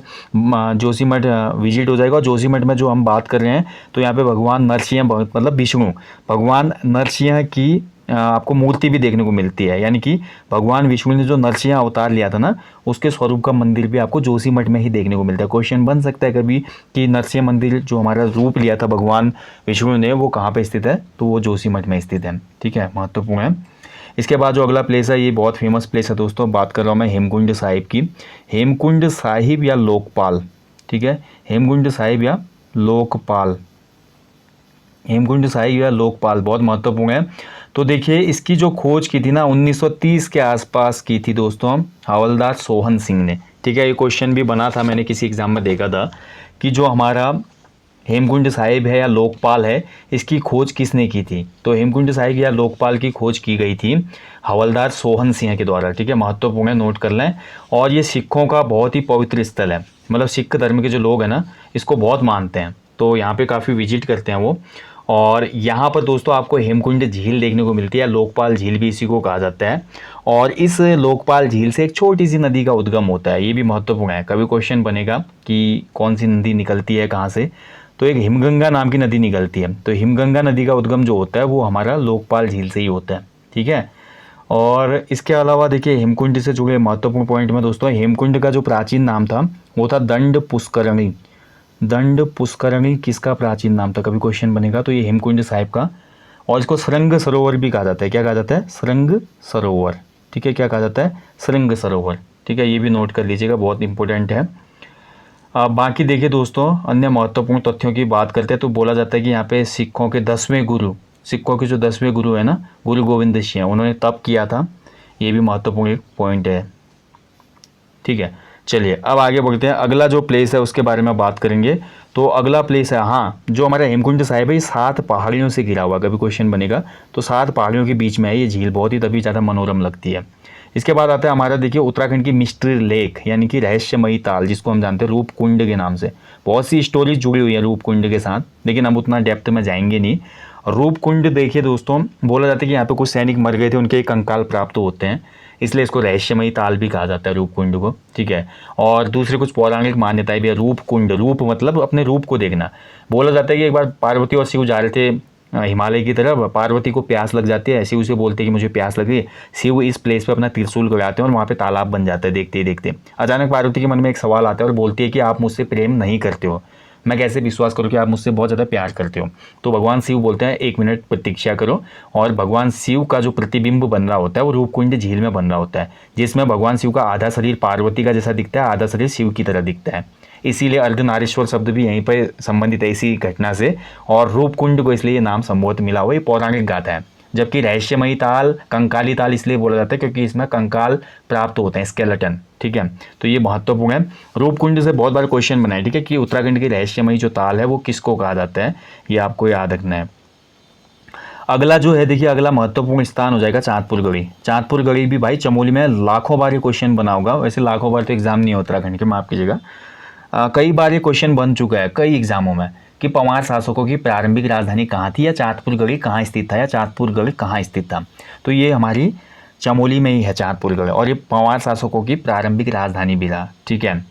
जोशीमठ विजिट हो जाएगा। और जोशीमठ में जो हम बात कर रहे हैं तो यहाँ पे भगवान नरसिंह, मतलब विष्णु भगवान नरसिंह की आपको मूर्ति भी देखने को मिलती है, यानी कि भगवान विष्णु ने जो नरसिंह अवतार लिया था ना उसके स्वरूप का मंदिर भी आपको जोशीमठ में ही देखने को मिलता है। क्वेश्चन बन सकता है कभी कि नरसिंह मंदिर जो हमारा रूप लिया था भगवान विष्णु ने वो कहाँ पे स्थित है, तो वो जोशीमठ में स्थित है, ठीक है, महत्वपूर्ण है। इसके बाद जो अगला प्लेस है ये बहुत फेमस प्लेस है दोस्तों, बात कर रहा हूँ मैं हेमकुंड साहिब की। हेमकुंड साहिब या लोकपाल, ठीक है, हेमकुंड साहिब या लोकपाल, हेमकुंड साहिब या लोकपाल बहुत महत्वपूर्ण है। तो देखिए इसकी जो खोज की थी ना 1930 के आसपास की थी दोस्तों हवलदार सोहन सिंह ने, ठीक है। ये क्वेश्चन भी बना था, मैंने किसी एग्जाम में देखा था कि जो हमारा हेमकुंड साहिब है या लोकपाल है इसकी खोज किसने की थी। तो हेमकुंड साहिब या लोकपाल की खोज की गई थी हवलदार सोहन सिंह के द्वारा, ठीक है, महत्वपूर्ण है, नोट कर लें। और ये सिखों का बहुत ही पवित्र स्थल है, मतलब सिख धर्म के जो लोग हैं ना इसको बहुत मानते हैं, तो यहाँ पे काफ़ी विजिट करते हैं वो। और यहाँ पर दोस्तों आपको हेमकुंड झील देखने को मिलती है, लोकपाल झील भी इसी को कहा जाता है। और इस लोकपाल झील से एक छोटी सी नदी का उद्गम होता है, ये भी महत्वपूर्ण है, कभी क्वेश्चन बनेगा कि कौन सी नदी निकलती है कहाँ से, तो एक हिमगंगा नाम की नदी निकलती है। तो हिमगंगा नदी का उद्गम जो होता है वो हमारा लोकपाल झील से ही होता है, ठीक है। और इसके अलावा देखिए हेमकुंड से जुड़े महत्वपूर्ण पॉइंट में दोस्तों, हेमकुंड का जो प्राचीन नाम था वो था दंड पुष्करणी। दंड पुष्करणी किसका प्राचीन नाम था, कभी क्वेश्चन बनेगा, तो ये हेमकुंड साहिब का। और इसको सरंग सरोवर भी कहा जाता है, क्या कहा जाता है, सरंग सरोवर, ठीक है, क्या कहा जाता है, सरंग सरोवर, ठीक है, ये भी नोट कर लीजिएगा, बहुत इंपॉर्टेंट है। बाकी देखिए दोस्तों अन्य महत्वपूर्ण तथ्यों की बात करते हैं तो बोला जाता है कि यहाँ पे सिखों के 10वें गुरु, सिखों के जो 10वें गुरु है ना, गुरु गोविंद सिंह, उन्होंने तप किया था ये भी महत्वपूर्ण एक पॉइंट है। ठीक है, चलिए अब आगे बढ़ते हैं। अगला जो प्लेस है उसके बारे में बात करेंगे। तो अगला प्लेस है, हाँ, जो हमारा हेमकुंड साहिब है, ये 7 पहाड़ियों से घिरा हुआ। कभी क्वेश्चन बनेगा तो 7 पहाड़ियों के बीच में है ये झील, बहुत ही तभी ज़्यादा मनोरम लगती है। इसके बाद आता है हमारा, देखिए, उत्तराखंड की मिस्ट्री लेक यानी कि रहस्यमयी ताल, जिसको हम जानते हैं रूपकुंड के नाम से। बहुत सी स्टोरीज जुड़ी हुई है रूपकुंड के साथ, लेकिन हम उतना डेप्थ में जाएंगे नहीं। रूपकुंड देखिए दोस्तों, बोला जाता है कि यहाँ पे कुछ सैनिक मर गए थे, उनके कंकाल प्राप्त होते हैं, इसलिए इसको रहस्यमयी ताल भी कहा जाता है रूपकुंड को। ठीक है, और दूसरी कुछ पौराणिक मान्यताएं भी है। रूपकुंड, रूप मतलब अपने रूप को देखना। बोला जाता है कि एक बार पार्वती और शिव जा रहे थे हिमालय की तरफ, पार्वती को प्यास लग जाती है, शिव से बोलते हैं कि मुझे प्यास लगी। शिव इस प्लेस पे अपना त्रिशूल लगाते हैं और वहाँ पे तालाब बन जाता है देखते ही देखते। अचानक पार्वती के मन में एक सवाल आता है और बोलती है कि आप मुझसे प्रेम नहीं करते हो, मैं कैसे विश्वास करूँ कि आप मुझसे बहुत ज़्यादा प्यार करते हो। तो भगवान शिव बोलते हैं 1 मिनट प्रतीक्षा करो, और भगवान शिव का जो प्रतिबिंब बन रहा होता है वो रूपकुंड झील में बन रहा होता है, जिसमें भगवान शिव का आधा शरीर पार्वती का जैसा दिखता है, आधा शरीर शिव की तरह दिखता है। इसीलिए अर्धनारीश्वर शब्द भी यहीं पर संबंधित है इसी घटना से, और रूपकुंड को इसलिए ये नाम संबोधित मिला हुआ, ये पौराणिक गाथा है। जबकि रहस्यमयी ताल, कंकाली ताल इसलिए बोला जाता है क्योंकि इसमें कंकाल प्राप्त होते हैं, स्केलेटन। ठीक है, तो ये महत्वपूर्ण है। रूपकुंड से बहुत बार क्वेश्चन बनाए, ठीक है, कि उत्तराखंड की रहस्यमयी जो ताल है वो किसको कहा जाता है, ये आपको याद रखना है। अगला जो है, देखिए, अगला महत्वपूर्ण स्थान हो जाएगा चांदपुर गढ़ी। चांदपुर गढ़ी भी भाई चमोली में लाखों बार ये क्वेश्चन बना होगा, वैसे लाखों बार तो एग्जाम नहीं है उत्तराखंड के, माफ कीजिएगा, कई बार ये क्वेश्चन बन चुका है कई एग्जामों में, कि पंवार शासकों की प्रारंभिक राजधानी कहाँ थी, या चांदपुर गढ़ी कहाँ स्थित था, या चांदपुर गढ़ कहाँ स्थित था। तो ये हमारी चमोली में ही है चांदपुर गढ़, और ये पंवार शासकों की प्रारंभिक राजधानी भी रहा। ठीक है,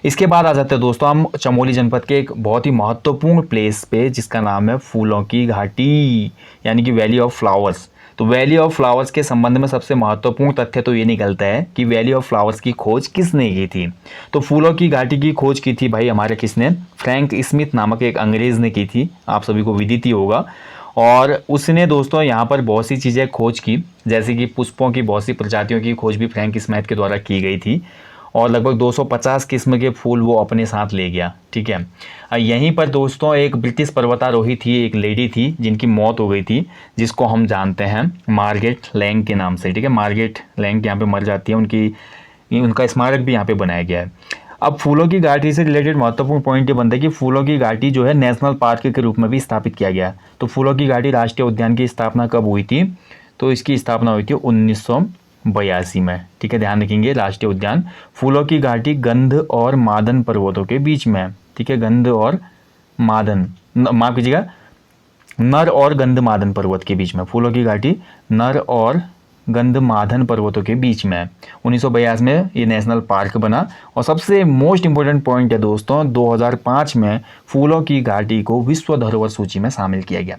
इसके बाद आ जाते हैं दोस्तों हम चमोली जनपद के एक बहुत ही महत्वपूर्ण प्लेस पे, जिसका नाम है फूलों की घाटी, यानी कि वैली ऑफ फ्लावर्स। तो वैली ऑफ फ्लावर्स के संबंध में सबसे महत्वपूर्ण तथ्य तो ये निकलता है कि वैली ऑफ फ्लावर्स की खोज किसने की थी। तो फूलों की घाटी की खोज की थी भाई हमारे किसने, फ्रैंक स्मिथ नामक एक अंग्रेज ने की थी, आप सभी को विदित ही होगा। और उसने दोस्तों यहाँ पर बहुत सी चीज़ें खोज की, जैसे कि पुष्पों की बहुत सी प्रजातियों की खोज भी फ्रैंक स्मिथ के द्वारा की गई थी, और लगभग 250 किस्म के फूल वो अपने साथ ले गया। ठीक है, यहीं पर दोस्तों एक ब्रिटिश पर्वतारोही थी, एक लेडी थी जिनकी मौत हो गई थी, जिसको हम जानते हैं मार्गरेट लैंग के नाम से। ठीक है, मार्गरेट लैंग यहाँ पे मर जाती है, उनका स्मारक भी यहाँ पे बनाया गया है। अब फूलों की घाटी से रिलेटेड महत्वपूर्ण पॉइंट ये बनता है कि फूलों की घाटी जो है नेशनल पार्क के रूप में भी स्थापित किया गया। तो फूलों की घाटी राष्ट्रीय उद्यान की स्थापना कब हुई थी, तो इसकी स्थापना हुई थी 1982 में। ठीक है, ध्यान रखेंगे, राष्ट्रीय उद्यान फूलों की घाटी गंध और मादन पर्वतों के बीच में है। ठीक है, गंध और मादन, माफ कीजिएगा, नर और गंधमादन पर्वत के बीच में फूलों की घाटी नर और गंधमादन पर्वतों के बीच में है। 1982 में ये नेशनल पार्क बना। और सबसे मोस्ट इंपॉर्टेंट पॉइंट है दोस्तों, 2005 में फूलों की घाटी को विश्व धरोहर सूची में शामिल किया गया।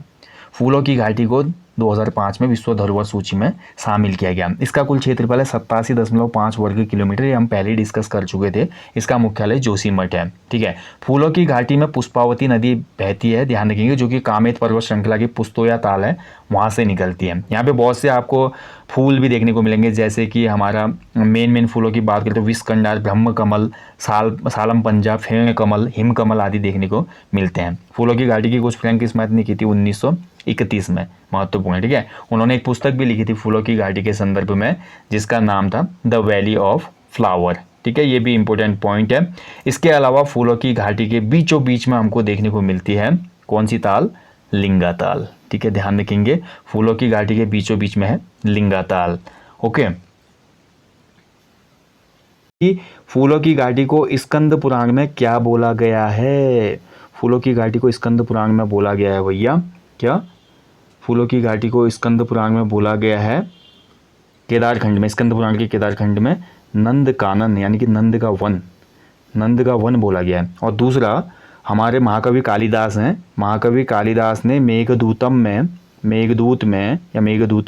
फूलों की घाटी को 2005 में विश्व धरोहर सूची में शामिल किया गया। इसका कुल क्षेत्रफल है 87.5 वर्ग किलोमीटर, ये हम पहले ही डिस्कस कर चुके थे। इसका मुख्यालय जोशीमठ है। ठीक है, फूलों की घाटी में पुष्पावती नदी बहती है, ध्यान रखेंगे, जो कि कामेत पर्वत श्रृंखला की पुस्तोया ताल है, वहाँ से निकलती है। यहाँ पे बहुत से आपको फूल भी देखने को मिलेंगे, जैसे कि हमारा मेन फूलों की बात करें तो विषकंडार, ब्रह्म कमल, सालम पंजा, फेण कमल, हिम कमल आदि देखने को मिलते हैं। फूलों की घाटी की कुछ फ्रैंक स्मिथ ने की थी 1931 में, महत्वपूर्ण है। ठीक है, उन्होंने एक पुस्तक भी लिखी थी फूलों की घाटी के संदर्भ में, जिसका नाम था द वैली ऑफ फ्लावर। ठीक है, ये भी इंपॉर्टेंट पॉइंट है। इसके अलावा फूलों की घाटी के बीचों बीच में हमको देखने को मिलती है कौन सी ताल, लिंगा ताल। ठीक है, ध्यान रखेंगे, फूलों की घाटी के बीचों बीच में है लिंगा ताल। ओके, फूलों की घाटी को स्कंद पुराण में क्या बोला गया है, फूलों की घाटी को स्कंद पुराण में बोला गया है भैया, क्या फूलों की घाटी को स्कंद पुराण में बोला गया है केदारखंड में, स्कंद पुराण के केदारखंड में नंद कानन यानी कि नंद का वन बोला गया है। और दूसरा हमारे महाकवि कालिदास हैं, महाकवि कालिदास ने मेघदूत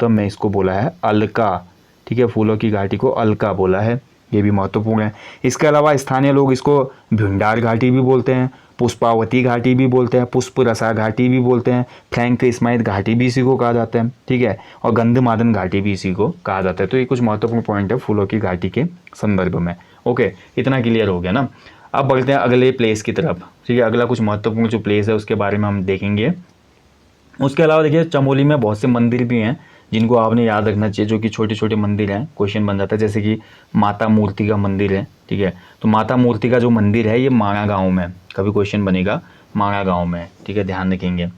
में इसको बोला है अलका। ठीक है, फूलों की घाटी को अलका बोला है, ये भी महत्वपूर्ण है। इसके अलावा स्थानीय लोग इसको भिंडार घाटी भी बोलते हैं, पुष्पावती घाटी भी बोलते हैं, पुष्परसा घाटी भी बोलते हैं, फ्रैंक स्मिथ घाटी भी इसी को कहा जाता है। ठीक है, और गंधमादन घाटी भी इसी को कहा जाता है। तो ये कुछ महत्वपूर्ण पॉइंट है फूलों की घाटी के संदर्भ में। ओके, इतना क्लियर हो गया ना। अब बढ़ते हैं अगले प्लेस की तरफ। ठीक है, अगला कुछ महत्वपूर्ण जो प्लेस है उसके बारे में हम देखेंगे। उसके अलावा देखिए चमोली में बहुत से मंदिर भी हैं, जिनको आपने याद रखना चाहिए, जो कि छोटे छोटे मंदिर हैं, क्वेश्चन बन जाता है। जैसे कि माता मूर्ति का मंदिर है, ठीक है, तो माता मूर्ति का जो मंदिर है ये माणा गाँव में, कभी क्वेश्चन बनेगा माणा गाँव में, ठीक है, ध्यान रखेंगे।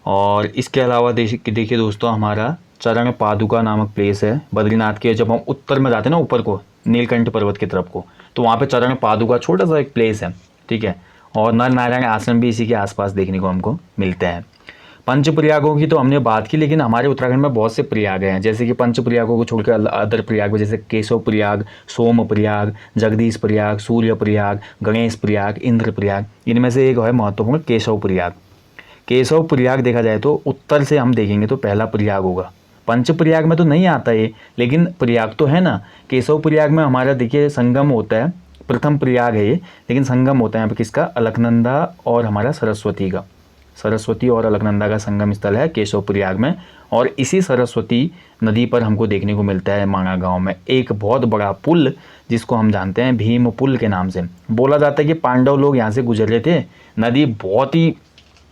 और इसके अलावा देखिए दोस्तों, हमारा चरण पादुका नामक प्लेस है बद्रीनाथ के। जब हम उत्तर में जाते हैं ना, ऊपर को नीलकंठ पर्वत की तरफ को, तो वहाँ पे चरण पादुका छोटा सा एक प्लेस है, ठीक है। और नर नारायण आश्रम भी इसी के आसपास देखने को हमको मिलते हैं। पंच प्रयागों की तो हमने बात की, लेकिन हमारे उत्तराखंड में बहुत से प्रयाग हैं, जैसे कि पंच प्रयागों को छोड़कर अदर प्रयाग में, जैसे केशव प्रयाग, सोम प्रयाग, जगदीश प्रयाग, सूर्य प्रयाग, गणेश प्रयाग, इंद्र प्रयाग। इनमें से एक है महत्वपूर्ण केशव प्रयाग। केशव प्रयाग देखा जाए तो उत्तर से हम देखेंगे तो पहला प्रयाग होगा। पंच प्रयाग में तो नहीं आता ये, लेकिन प्रयाग तो है ना। केशव प्रयाग में हमारा देखिए संगम होता है, प्रथम प्रयाग है ये, लेकिन संगम होता है यहाँ पे किसका, अलकनंदा और हमारा सरस्वती का। सरस्वती और अलकनंदा का संगम स्थल है केशव प्रयाग में। और इसी सरस्वती नदी पर हमको देखने को मिलता है माणा गांव में एक बहुत बड़ा पुल, जिसको हम जानते हैं भीम पुल के नाम से। बोला जाता है कि पांडव लोग यहाँ से गुजर रहे थे, नदी बहुत ही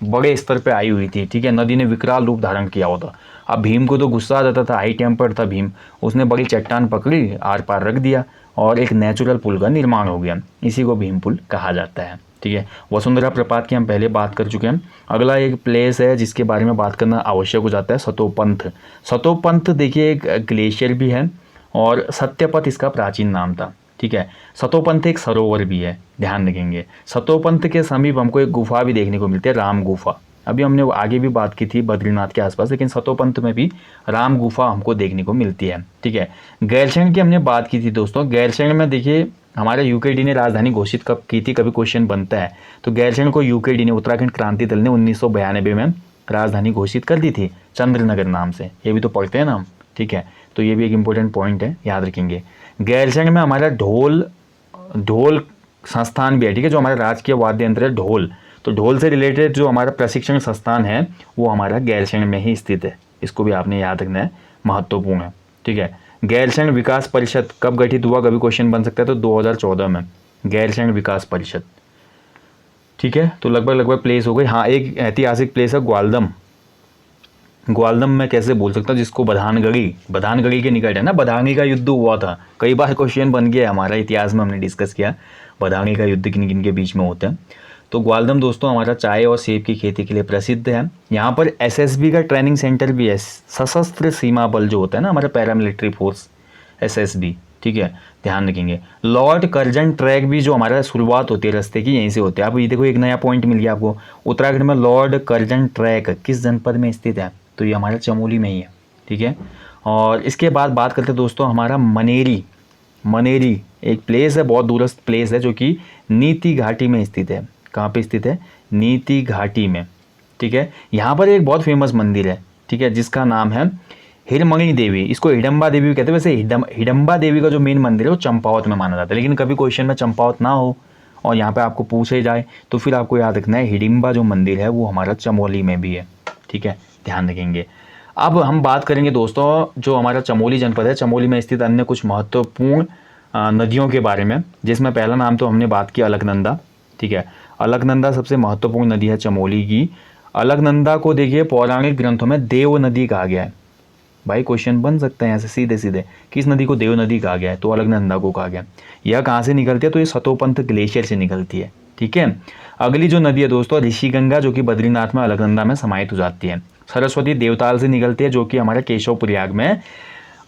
बड़े स्तर पे आई हुई थी, ठीक है, नदी ने विकराल रूप धारण किया होता। अब भीम को तो गुस्सा आ जाता था, हाई टेम्पर था भीम, उसने बड़ी चट्टान पकड़ी, आर पार रख दिया और एक नेचुरल पुल का निर्माण हो गया। इसी को भीम पुल कहा जाता है, ठीक है। वसुंधरा प्रपात की हम पहले बात कर चुके हैं। अगला एक प्लेस है जिसके बारे में बात करना आवश्यक हो जाता है, सतोपंथ। सतोपंथ देखिए एक ग्लेशियर भी है और सत्यपथ इसका प्राचीन नाम था, ठीक है। सतोपंथ एक सरोवर भी है, ध्यान रखेंगे। सतोपंथ के समीप हमको एक गुफा भी देखने को मिलती है, राम गुफा। अभी हमने आगे भी बात की थी बद्रीनाथ के आसपास, लेकिन सतोपंथ में भी राम गुफा हमको देखने को मिलती है, ठीक है। गैरसैंण की हमने बात की थी दोस्तों। गैरसैंण में देखिए हमारे यूकेडी ने राजधानी घोषित कब की थी, कभी क्वेश्चन बनता है तो गैरसैंण को यूकेडी ने, उत्तराखंड क्रांति दल ने 1992 में राजधानी घोषित कर दी थी, चंद्रनगर नाम से। ये भी तो पढ़ते हैं ना हम, ठीक है, तो ये भी एक इंपॉर्टेंट पॉइंट है, याद रखेंगे। गैरसैंण में हमारा ढोल संस्थान भी है, ठीक है, जो हमारा राजकीय वाद्य यंत्र है ढोल। तो ढोल से रिलेटेड जो हमारा प्रशिक्षण संस्थान है वो हमारा गैरसैंण में ही स्थित है, इसको भी आपने याद रखना है, महत्वपूर्ण है, ठीक है। गैरसैंण विकास परिषद कब गठित हुआ, कभी क्वेश्चन बन सकता है, तो 2014 में गैरसैंण विकास परिषद, ठीक है। तो लगभग प्लेस हो गई। हाँ, एक ऐतिहासिक प्लेस है ग्वालदम। ग्वालदम में कैसे बोल सकता हूँ, जिसको बधानगढ़ी के निकट है ना, बदांगी का युद्ध हुआ था, कई बार क्वेश्चन बन गया हमारा इतिहास में, हमने डिस्कस किया बदांगी का युद्ध किन किन के बीच में होता है। तो ग्वालदम दोस्तों हमारा चाय और सेब की खेती के लिए प्रसिद्ध है। यहाँ पर एसएसबी का ट्रेनिंग सेंटर भी है, सशस्त्र सीमा बल जो होता है ना हमारा पैरामिलिट्री फोर्स, एसएसबी, ठीक है, ध्यान रखेंगे। लॉर्ड कर्जन ट्रैक भी जो हमारा शुरुआत होती है रास्ते की, यहीं से होती है। अब ये देखो एक नया पॉइंट मिल गया आपको, उत्तराखंड में लॉर्ड कर्जन ट्रैक किस जनपद में स्थित है, तो ये हमारा चमोली में ही है, ठीक है। और इसके बाद बात करते हैं दोस्तों हमारा मनेरी एक प्लेस है, बहुत दूरस्थ प्लेस है, जो कि नीति घाटी में स्थित है। कहाँ पे स्थित है, नीति घाटी में, ठीक है। यहाँ पर एक बहुत फेमस मंदिर है, ठीक है, जिसका नाम है हिरमणि देवी, इसको हिडम्बा देवी भी कहते हैं। वैसे हिडम्बा देवी का जो मेन मंदिर है वो चंपावत में माना जाता है, लेकिन कभी क्वेश्चन में चंपावत ना हो और यहाँ पे आपको पूछे जाए तो फिर आपको याद रखना है हिडिम्बा जो मंदिर है वो हमारा चमोली में भी है, ठीक है, ध्यान रखेंगे। अब हम बात करेंगे दोस्तों जो हमारा चमोली जनपद है, चमोली में स्थित अन्य कुछ महत्वपूर्ण नदियों के बारे में, जिसमें पहला नाम तो हमने बात की अलकनंदा, ठीक है। अलकनंदा सबसे महत्वपूर्ण नदी है चमोली की। अलकनंदा को देखिए पौराणिक ग्रंथों में देव नदी कहा गया है। भाई क्वेश्चन बन सकता है यहाँ से सीधे सीधे, किस नदी को देव नदी कहा गया है, तो अलकनंदा को कहा गया। यह कहाँ से निकलती है, तो ये सतोपंथ ग्लेशियर से निकलती है, ठीक है। अगली जो नदी है दोस्तों ऋषिगंगा, जो कि बद्रीनाथ में अलकनंदा में समाहित हो जाती है। सरस्वती देवताल से निकलती है, जो कि हमारे केशव प्रयाग में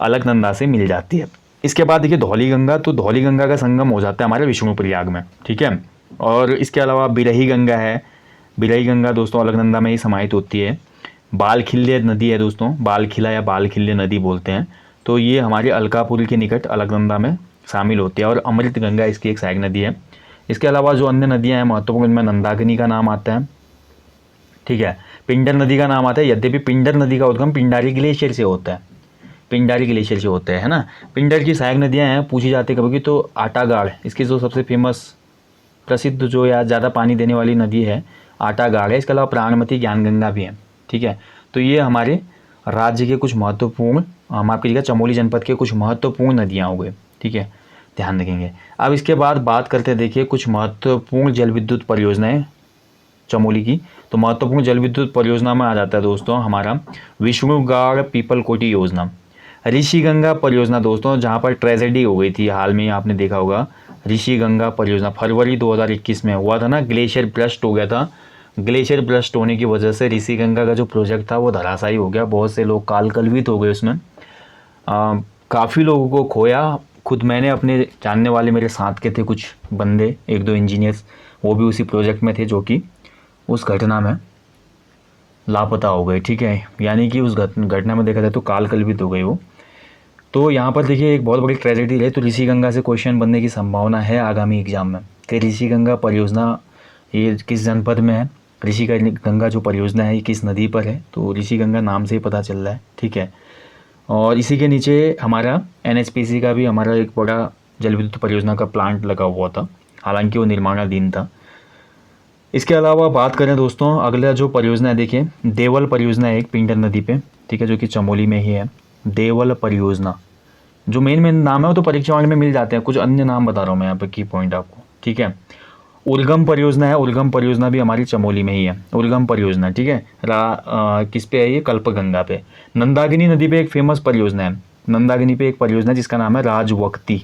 अलकनंदा से मिल जाती है। इसके बाद देखिए धौलीगंगा, तो धौलीगंगा का संगम हो जाता है हमारे विष्णु प्रयाग में, ठीक है। और इसके अलावा बिरही गंगा है, बिरही गंगा दोस्तों अलकनंदा में ही समाहित होती है। बालखिल्य नदी है दोस्तों, बालखिला या बालखिल्य नदी बोलते हैं, तो ये हमारे अलकापुरी के निकट अलकनंदा में शामिल होती है। और अमृत गंगा इसकी एक सहायक नदी है। इसके अलावा जो अन्य नदियां हैं महत्वपूर्ण, इनमें नंदाग्नि का नाम आता है, ठीक है, पिंडर नदी का नाम आता है, यद्यपि पिंडर नदी का उद्गम पिंडारी ग्लेशियर से होता है, पिंडारी ग्लेशियर से होता है ना। पिंडर की सहायक नदियाँ हैं, पूछी जाती है कभी, तो आटागाड़ इसकी जो सबसे फेमस प्रसिद्ध जो या ज़्यादा पानी देने वाली नदी है आटागाड़ है। इसके अलावा प्राणमती ज्ञानगंगा भी है, ठीक है। तो ये हमारे राज्य के कुछ महत्वपूर्ण, माफ कीजिएगा चमोली जनपद के कुछ महत्वपूर्ण नदियाँ हो गए, ठीक है, ध्यान रखेंगे। अब इसके बाद बात करते हैं देखिए कुछ महत्वपूर्ण जल विद्युत परियोजनाएं चमोली की। तो महत्वपूर्ण जल विद्युत परियोजना में आ जाता है दोस्तों हमारा विष्णुगाड़ पीपलकोटी योजना। ऋषिगंगा परियोजना दोस्तों, जहाँ पर ट्रेजेडी हो गई थी हाल में, आपने देखा होगा। ऋषिगंगा परियोजना फरवरी 2021 में हुआ था ना, ग्लेशियर ब्रस्ट हो गया था। ग्लेशियर ब्रस्ट होने की वजह से ऋषिगंगा का जो प्रोजेक्ट था वो धराशायी हो गया। बहुत से लोग कालकलवित हो गए उसमें, काफ़ी लोगों को खोया। खुद मैंने अपने जानने वाले मेरे साथ के थे कुछ बंदे, एक दो इंजीनियर्स, वो भी उसी प्रोजेक्ट में थे, जो कि उस घटना में लापता हो गए। ठीक है, यानी कि उस घटना में देखा जाए तो कालकलवित हो गए वो। तो यहाँ पर देखिए एक बहुत बड़ी ट्रेजेडी है। तो ऋषिगंगा से क्वेश्चन बनने की संभावना है आगामी एग्जाम में कि ऋषिगंगा परियोजना ये किस जनपद में है, ऋषिगंगा जो परियोजना है ये किस नदी पर है। तो ऋषिगंगा नाम से ही पता चल रहा है। ठीक है, और इसी के नीचे हमारा NHPC का भी हमारा एक बड़ा जल विद्युत परियोजना का प्लांट लगा हुआ था, हालांकि वो निर्माणाधीन था। इसके अलावा बात करें दोस्तों, अगला जो परियोजना है देखिए, देवल परियोजना है एक पिंडर नदी पे, ठीक है, जो कि चमोली में ही है। देवल परियोजना जो मेन नाम है वो तो परीक्षा में मिल जाते हैं, कुछ अन्य नाम बता रहा हूँ मैं यहाँ पे की पॉइंट आपको। ठीक है, उर्गम परियोजना है, उर्गम परियोजना भी हमारी चमोली में ही है, उर्गम परियोजना। ठीक है, किस पे है ये, कल्पगंगा पे। नंदाकिनी नदी पे एक फेमस परियोजना है, नंदाकिनी पे एक परियोजना है जिसका नाम है राजवक्ती।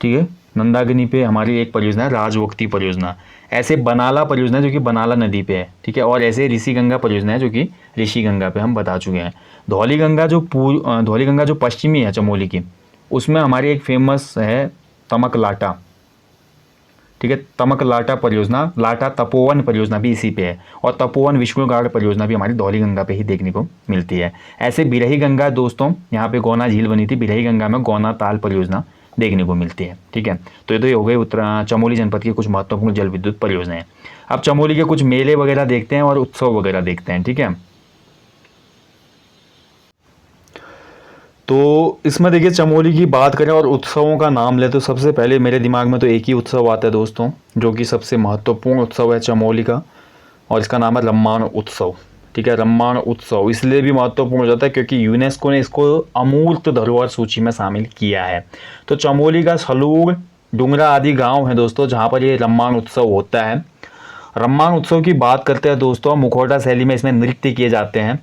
ठीक है, नंदाकिनी पे हमारी एक परियोजना है राजवक्ती परियोजना। ऐसे बनाला परियोजना जो कि बनाला नदी पे है। ठीक है, और ऐसे ऋषिगंगा परियोजना है जो कि ऋषिगंगा पे हम बता चुके हैं। धौलीगंगा जो पश्चिमी है चमोली की, उसमें हमारी एक फेमस है तमकलाटा। ठीक है, तमकलाटा परियोजना, लाटा तपोवन परियोजना भी इसी पे है, और तपोवन विष्णुगाड़ परियोजना भी हमारी धौलीगंगा पे ही देखने को मिलती है। ऐसे बिरही गंगा दोस्तों, यहाँ पे गौना झील बनी थी, बिरही गंगा में गौना ताल परियोजना देखने को मिलती है। ठीक है, तो ये हो गई चमोली जनपद की कुछ महत्वपूर्ण जल विद्युत परियोजनाएं। अब चमोली के कुछ मेले वगैरह देखते हैं और उत्सव वगैरह देखते हैं। ठीक है, तो इसमें देखिए चमोली की बात करें और उत्सवों का नाम ले तो सबसे पहले मेरे दिमाग में तो एक ही उत्सव आता है दोस्तों, जो कि सबसे महत्वपूर्ण उत्सव है चमोली का, और इसका नाम है रम्माण उत्सव। ठीक है, रम्माण उत्सव इसलिए भी महत्वपूर्ण हो जाता है क्योंकि यूनेस्को ने इसको अमूर्त धरोहर सूची में शामिल किया है। तो चमोली का सलूर, डुंगरा आदि गांव है दोस्तों जहां पर ये रम्माण उत्सव होता है। रम्माण उत्सव की बात करते हैं दोस्तों, मुखौटा शैली में इसमें नृत्य किए जाते हैं,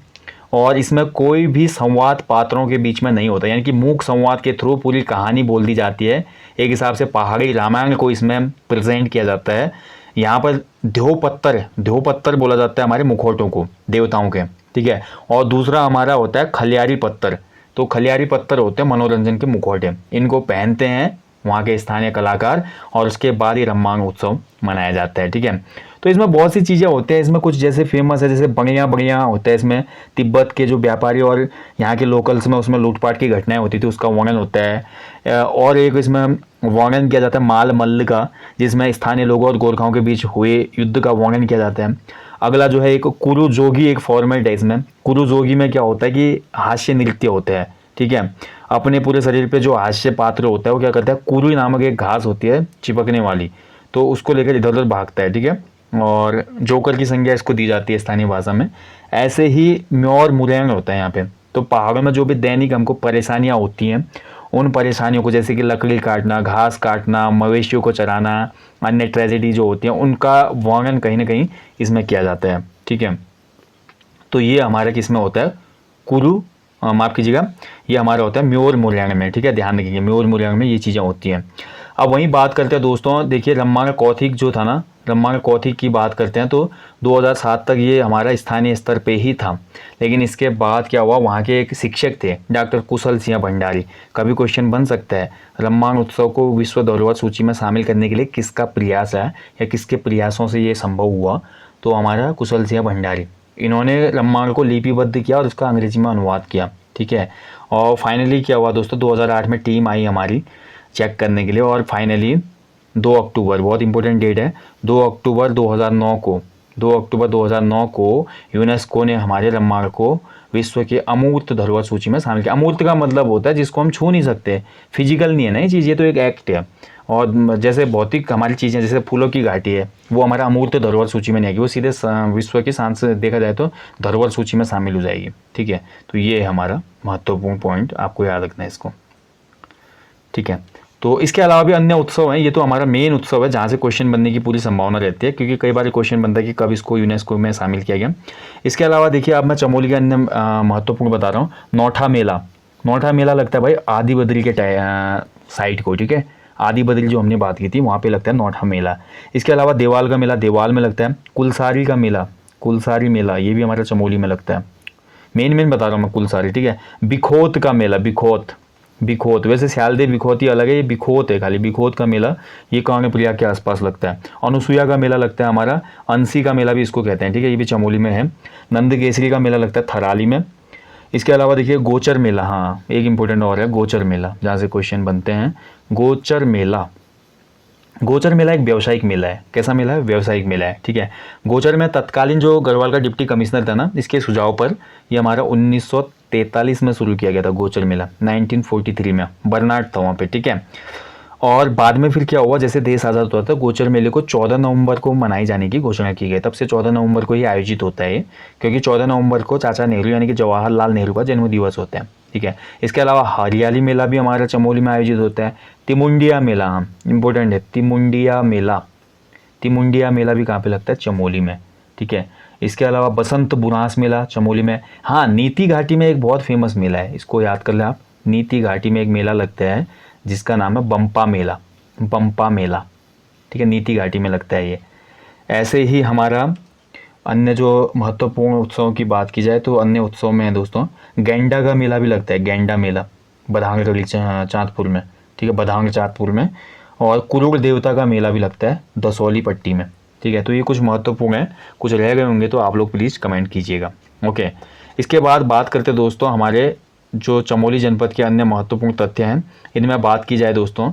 और इसमें कोई भी संवाद पात्रों के बीच में नहीं होता, यानी कि मूक संवाद के थ्रू पूरी कहानी बोल दी जाती है। एक हिसाब से पहाड़ी रामायण को इसमें प्रेजेंट किया जाता है। यहाँ पर ध्योपत्तर बोला जाता है हमारे मुखौटों को, देवताओं के। ठीक है, और दूसरा हमारा होता है खलियारी पत्तर। तो खलियारी पत्तर होते हैं मनोरंजन के मुखौटे, इनको पहनते हैं वहाँ के स्थानीय कलाकार, और उसके बाद ही रम्माण उत्सव मनाया जाता है। ठीक है, तो इसमें बहुत सी चीज़ें होते हैं, इसमें कुछ जैसे फेमस है, जैसे बढ़िया होता है इसमें, तिब्बत के जो व्यापारी और यहाँ के लोकल्स में उसमें लूटपाट की घटनाएं होती थी उसका वर्णन होता है। और एक इसमें वर्णन किया जाता है माल मल्ल का, जिसमें स्थानीय लोगों और गोरखाओं के बीच हुए युद्ध का वर्णन किया जाता है। अगला जो है एक कुरु जोगी, एक फॉर्मेट है इसमें। कुरु जोगी में क्या होता है कि हास्य नृत्य होता है। ठीक है, अपने पूरे शरीर पे जो हास्य पात्र होता है वो क्या करता है, कुरु नामक एक घास होती है चिपकने वाली, तो उसको लेकर इधर उधर भागता है। ठीक है, और जोकर की संज्ञा इसको दी जाती है स्थानीय भाषा में। ऐसे ही म्योर मुरैंग होता है यहाँ पे। तो पहाड़ों में जो भी दैनिक हमको परेशानियाँ होती हैं, उन परेशानियों को, जैसे कि लकड़ी काटना, घास काटना, मवेशियों को चराना, अन्य ट्रेजेडी जो होती हैं, उनका वर्णन कहीं ना कहीं इसमें किया जाता है। ठीक है, तो ये हमारा किसमें होता है, कुरु, माफ़ कीजिएगा, ये हमारा होता है म्योर मुरैंग में। ठीक है, ध्यान रखिएगा, म्योर मुरैंग में ये चीज़ें होती हैं। अब वहीं बात करते हैं दोस्तों, देखिए रम्माण कौथिग जो था ना, रम्माण कौथिग की बात करते हैं तो 2007 तक ये हमारा स्थानीय स्तर पे ही था। लेकिन इसके बाद क्या हुआ, वहाँ के एक शिक्षक थे डॉक्टर कुशल सिंह भंडारी। कभी क्वेश्चन बन सकता है, रम्माण उत्सव को विश्व धरोहर सूची में शामिल करने के लिए किसका प्रयास है या किसके प्रयासों से ये संभव हुआ, तो हमारा कुशल सिंह भंडारी। इन्होंने रम्माण को लिपिबद्ध किया और उसका अंग्रेजी में अनुवाद किया। ठीक है, और फाइनली क्या हुआ दोस्तों, 2008 में टीम आई हमारी चेक करने के लिए, और फाइनली 2 अक्टूबर, बहुत इंपॉर्टेंट डेट है, 2 अक्टूबर 2009 को यूनेस्को ने हमारे रम्माण को विश्व के अमूर्त धरोहर सूची में शामिल किया। अमूर्त का मतलब होता है जिसको हम छू नहीं सकते, फिजिकल नहीं है ना ये चीज़, ये तो एक एक्ट है। और जैसे भौतिक हमारी चीज़ें, जैसे फूलों की घाटी है, वो हमारा अमूर्त धरोहर सूची में नहीं आएगी, वो सीधे विश्व की सांस से देखा जाए तो धरोहर सूची में शामिल हो जाएगी। ठीक है, तो ये है हमारा महत्वपूर्ण पॉइंट, आपको याद रखना है इसको। ठीक है, तो इसके अलावा भी अन्य उत्सव हैं, ये तो हमारा मेन उत्सव है जहाँ से क्वेश्चन बनने की पूरी संभावना रहती है, क्योंकि कई बार क्वेश्चन बनता है कि कब इसको यूनेस्को में शामिल किया गया। इसके अलावा देखिए, अब मैं चमोली के अन्य महत्वपूर्ण बता रहा हूँ। नौठा मेला, नौठा मेला लगता है भाई आदि बद्री के साइड को, ठीक है, आदि बद्री जो हमने बात की थी वहाँ पे लगता है नौठा मेला। इसके अलावा देवाल का मेला देवाल में लगता है। कुलसारी का मेला, कुलसारी मेला ये भी हमारे चमोली में लगता है। मेन बता रहा हूँ मैं कुलसारी, ठीक है। बिखोत का मेला, बिखोत, बिखोत वैसे स्यालदेव बिखोती अलग है, ये बिखोत है खाली, बिखोत का मेला ये कर्णप्रयाग के आसपास लगता है। अनुसुईया का मेला लगता है हमारा, अंसी का मेला भी इसको कहते हैं, ठीक है, ये भी चमोली में है। नंदकेसरी का मेला लगता है थराली में। इसके अलावा देखिए गोचर मेला, हाँ एक इंपॉर्टेंट और है गोचर मेला, जहाँ से क्वेश्चन बनते हैं। गोचर मेला, गोचर मेला एक व्यावसायिक मेला है। कैसा मेला है? व्यावसायिक मेला है, ठीक है। गोचर में तत्कालीन जो गढ़वाल का डिप्टी कमिश्नर था ना, इसके सुझाव पर ये हमारा 1943 में शुरू किया गया था गोचर मेला, 1943 में बर्नाड था वहाँ पे, ठीक है। और बाद में फिर क्या हुआ, जैसे देश आज़ाद हुआ था, गोचर मेले को 14 नवंबर को मनाई जाने की घोषणा की गई। तब से 14 नवंबर को ही आयोजित होता है, क्योंकि 14 नवंबर को चाचा नेहरू यानी कि जवाहरलाल नेहरू का जन्म दिवस होता है, ठीक है। इसके अलावा हरियाली मेला भी हमारा चमोली में आयोजित होता है। तिमुंडिया मेला, हाँ इंपॉर्टेंट है, तिमुंडिया मेला, तिमुंडिया मेला भी कहाँ पे लगता है? चमोली में, ठीक है। इसके अलावा बसंत बुनास मेला चमोली में। हाँ, नीति घाटी में एक बहुत फेमस मेला है, इसको याद कर लें आप। नीति घाटी में एक मेला लगता है जिसका नाम है बम्पा मेला, बम्पा मेला, ठीक है, नीति घाटी में लगता है ये। ऐसे ही हमारा अन्य जो महत्वपूर्ण उत्सवों की बात की जाए तो अन्य उत्सव में है दोस्तों, गेंडा का मेला भी लगता है, गेंडा मेला बधांग चाँदपुर में, ठीक है, बधांग चाँदपुर में। और कुरूर देवता का मेला भी लगता है दसौली पट्टी में, ठीक है। तो ये कुछ महत्वपूर्ण है, कुछ रह गए होंगे तो आप लोग प्लीज़ कमेंट कीजिएगा, ओके। इसके बाद बात करते दोस्तों हमारे जो चमोली जनपद के अन्य महत्वपूर्ण तथ्य हैं, इनमें बात की जाए दोस्तों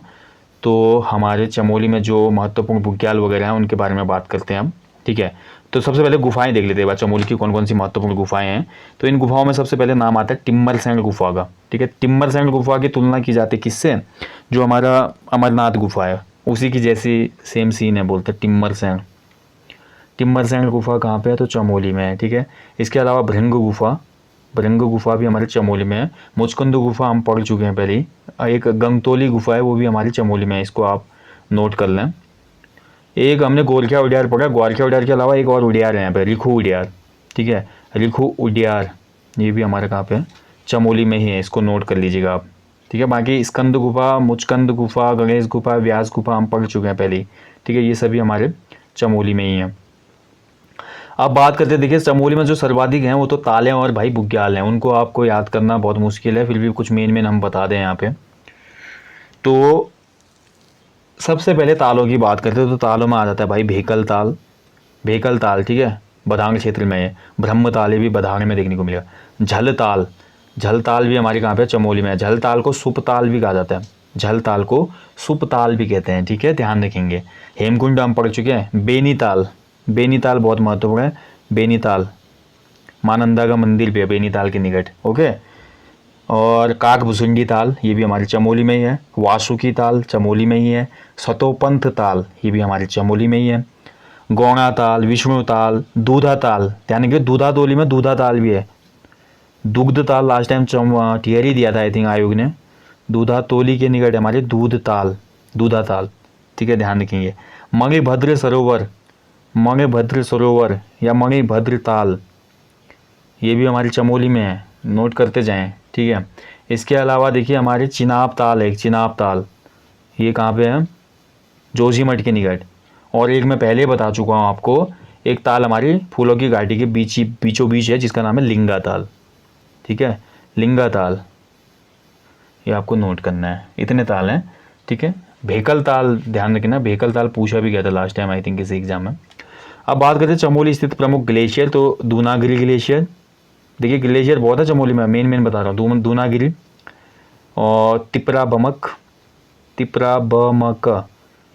तो हमारे चमोली में जो महत्वपूर्ण बुग्याल वगैरह हैं उनके बारे में बात करते हैं हम, ठीक है। तो सबसे पहले गुफाएं देख लेते हैं चमोली की कौन कौन सी महत्वपूर्ण गुफाएं हैं। तो इन गुफाओं में सबसे पहले नाम आता है टिम्मरसैंड गुफा का, ठीक है। टिम्मरसैंड गुफा की तुलना की जाती है किससे? जो हमारा अमरनाथ गुफा है उसी की जैसी सेम सीन है, बोलते हैं टिम्मरसैंड। टिम्मरसैंड गुफा कहाँ पे है? तो चमोली में है, ठीक है। इसके अलावा भृंग गुफा, भृंग गुफा भी हमारे चमोली में है। मुचकुंद गुफा हम पढ़ चुके हैं पहले ही। एक गंगतोली गुफा है वो भी हमारी चमोली में है, इसको आप नोट कर लें। एक हमने गोरखिया उडियार पढ़ा, गोरखिया उडियार के अलावा एक और उडियार है यहाँ पे, रिखू उडियार, ठीक है, रिखू उडियार, ये भी हमारे कहाँ पे है? चमोली में ही है, इसको नोट कर लीजिएगा आप, ठीक है। बाकी स्कंद गुफा, मुचकंद गुफा, गणेश गुफा, व्यास गुफा हम पढ़ चुके हैं पहले ही, ठीक है, ये सभी हमारे चमोली में ही हैं। अब बात करते हैं, देखिए चमोली में जो सर्वाधिक हैं वो तो ताले और भाई बुग्याल हैं, उनको आपको याद करना बहुत मुश्किल है, फिर भी कुछ मेन हम बता दें यहाँ पे। तो सबसे पहले तालों की बात करते हैं तो तालों में आ जाता है भाई भेकल ताल, भेकल ताल, ठीक है, बधांग क्षेत्र में है। ब्रह्म ताल भी बधांग में देखने को मिलेगा। झल ताल, झल ताल भी हमारे कहाँ पे? चमोली में है। झल ताल को सुप ताल भी कहा जाता है, झल ताल को सुप ताल भी कहते हैं, ठीक है, ध्यान रखेंगे। हेमकुंड हम पढ़ चुके हैं। बेनीताल, बेनीताल बहुत महत्वपूर्ण है, बेनीताल मानंदा का मंदिर भी है बेनीताल के निकट, ओके। और काकभुसुंडी ताल ये भी हमारी चमोली में ही है। वासुकी ताल चमोली में ही है। सतोपंथ ताल ये भी हमारी चमोली में ही है। गौड़ा ताल, विष्णु ताल, दूधा ताल, ध्यान रखिए दूधा तोली में दूधा ताल भी है। दुग्ध ताल लास्ट टाइम टियर दिया था आई थिंक आयोग ने, दूधा तोली के निकट हमारे दूध ताल, दूधा ताल, ठीक है, ध्यान रखेंगे। मणिभद्र सरोवर, मणिभद्र सरोवर या मणिभद्र ताल ये भी हमारी चमोली में है, नोट करते जाएं, ठीक है। इसके अलावा देखिए हमारे चिनाब ताल है, एक चिनाब ताल, ये कहाँ पे है? जोशीमठ के निकट। और एक मैं पहले बता चुका हूँ आपको, एक ताल हमारी फूलों की घाटी के बीचों बीच है जिसका नाम है लिंगा ताल, ठीक है, लिंगा ताल, ये आपको नोट करना है। इतने ताल हैं, ठीक है। भेकल ताल ध्यान रखना, भेकल ताल पूछा भी गया था लास्ट टाइम आई थिंक किसी एग्जाम में। अब बात करते हैं चमोली स्थित प्रमुख ग्लेशियर, तो दूनागिरी ग्लेशियर, देखिए ग्लेशियर बहुत है चमोली में, मेन बता रहा हूँ, दूनागिरी और तिपरा बमक, तिपरा बमक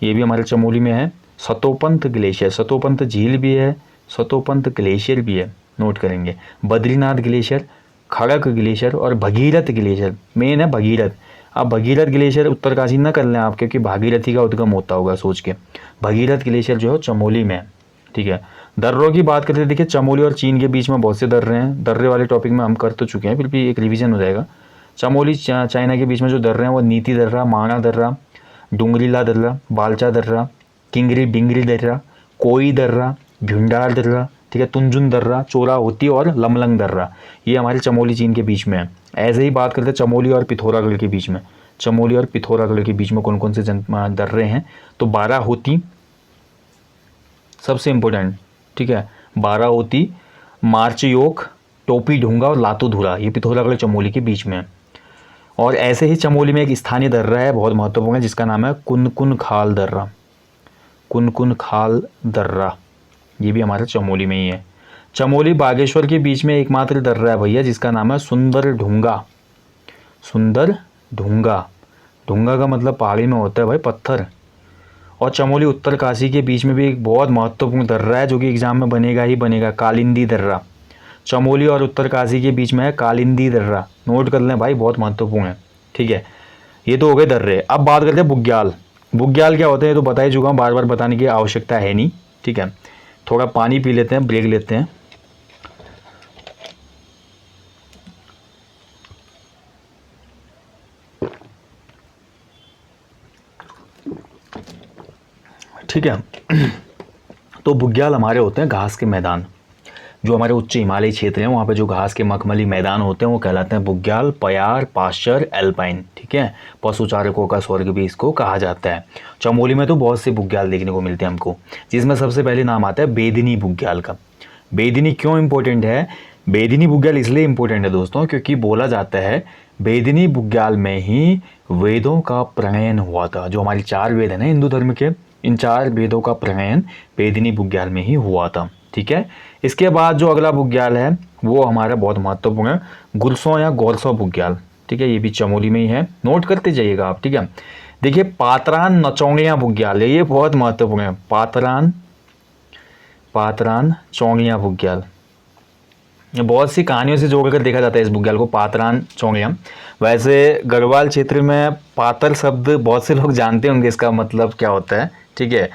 ये भी हमारे चमोली में है। सतोपंथ ग्लेशियर, सतोपंथ झील भी है, सतोपंथ ग्लेशियर भी है, नोट करेंगे। बद्रीनाथ ग्लेशियर, खड़क ग्लेशियर और भगीरथ ग्लेशियर, मेन है भगीरथ। अब भगीरथ ग्लेशियर उत्तरकाशी ना कर लें आप, क्योंकि भागीरथी का उद्गम होता होगा सोच के। भगीरथ ग्लेशियर जो है चमोली में, ठीक है। दर्रों की बात करते हैं, देखिए चमोली और चीन के बीच में बहुत से दर्रे हैं, दर्रे वाले टॉपिक में हम कर तो चुके हैं, फिर भी एक रिवीजन हो जाएगा। चमोली चाइना के बीच में जो दर्रे हैं वो नीति दर्रा, माणा दर्रा, डुंगरीला दर्रा, बालचा दर्रा, किंगरी बिंगरी दर्रा, कोई दर्रा, भ्युंडार दर्रा, ठीक है, तुंजुन दर्रा, चोराहोती और लमलंग दर्रा, ये हमारे चमोली चीन के बीच में है। ऐसे ही बात करते हैं चमोली और पिथौरागढ़ के बीच में। चमोली और पिथौरागढ़ के बीच में कौन कौन से दर्रे हैं, तो बाराहोती सबसे इम्पोर्टेंट, ठीक है, बाराहोती, मार्चयोक, टोपी ढूंगा और लातूधुरा, ये पिथौरागढ़ चमोली के बीच में है। और ऐसे ही चमोली में एक स्थानीय दर्रा है बहुत महत्वपूर्ण है, जिसका नाम है कुनकुन खाल दर्रा। कुनकुन खाल दर्रा, ये भी हमारे चमोली में ही है। चमोली बागेश्वर के बीच में एकमात्र दर्रा है भैया, जिसका नाम है सुंदर ढूंगा। सुंदर ढूंगा, ढूंगा का मतलब पहाड़ी में होता है भाई पत्थर। और चमोली उत्तरकाशी के बीच में भी एक बहुत महत्वपूर्ण दर्रा है, जो कि एग्जाम में बनेगा ही बनेगा, कालिंदी दर्रा। चमोली और उत्तरकाशी के बीच में है कालिंदी दर्रा, नोट कर लें भाई, बहुत महत्वपूर्ण है, ठीक है। ये तो हो गए दर्रे। अब बात करते हैं बुग्याल। बुग्याल क्या होते हैं, तो बता ही चुका हूँ, बार बार बताने की आवश्यकता है नहीं, ठीक है। थोड़ा पानी पी लेते हैं, ब्रेक लेते हैं। ठीक है। तो बुग्याल हमारे होते हैं घास के मैदान। जो हमारे उच्च हिमालयी क्षेत्र हैं वहाँ पे जो घास के मखमली मैदान होते हैं वो कहलाते हैं बुग्याल, पयार, पाश्चर, एल्पाइन, ठीक है। पशुचारकों का स्वर्ग भी इसको कहा जाता है। चमोली में तो बहुत से बुग्याल देखने को मिलते हैं हमको, जिसमें सबसे पहले नाम आता है बेदिनी बुग्याल का। बेदिनी क्यों इंपॉर्टेंट है, बेदिनी बुग्याल इसलिए इंपॉर्टेंट है दोस्तों, क्योंकि बोला जाता है बेदिनी बुग्याल में ही वेदों का प्रणयन हुआ था। जो हमारी 4 वेद है ना हिंदू धर्म के, इन 4 वेदों का प्रणयन बेदिनी बुग्याल में ही हुआ था, ठीक है। इसके बाद जो अगला बुग्याल है वो हमारा बहुत महत्वपूर्ण है, गुरसों या गौरसों बुग्याल, ठीक है। ये भी चमोली में ही है, नोट करते जाइएगा आप, ठीक है। देखिए पातरान नचौंगिया बुग्याल है, ये बहुत महत्वपूर्ण है। पातरान चौंगिया बुग्याल, बहुत सी कहानियों से जोड़कर देखा जाता है इस बुग्याल को, पातरान चौंगिया। वैसे गढ़वाल क्षेत्र में पातर शब्द बहुत से लोग जानते होंगे इसका मतलब क्या होता है, ठीक है।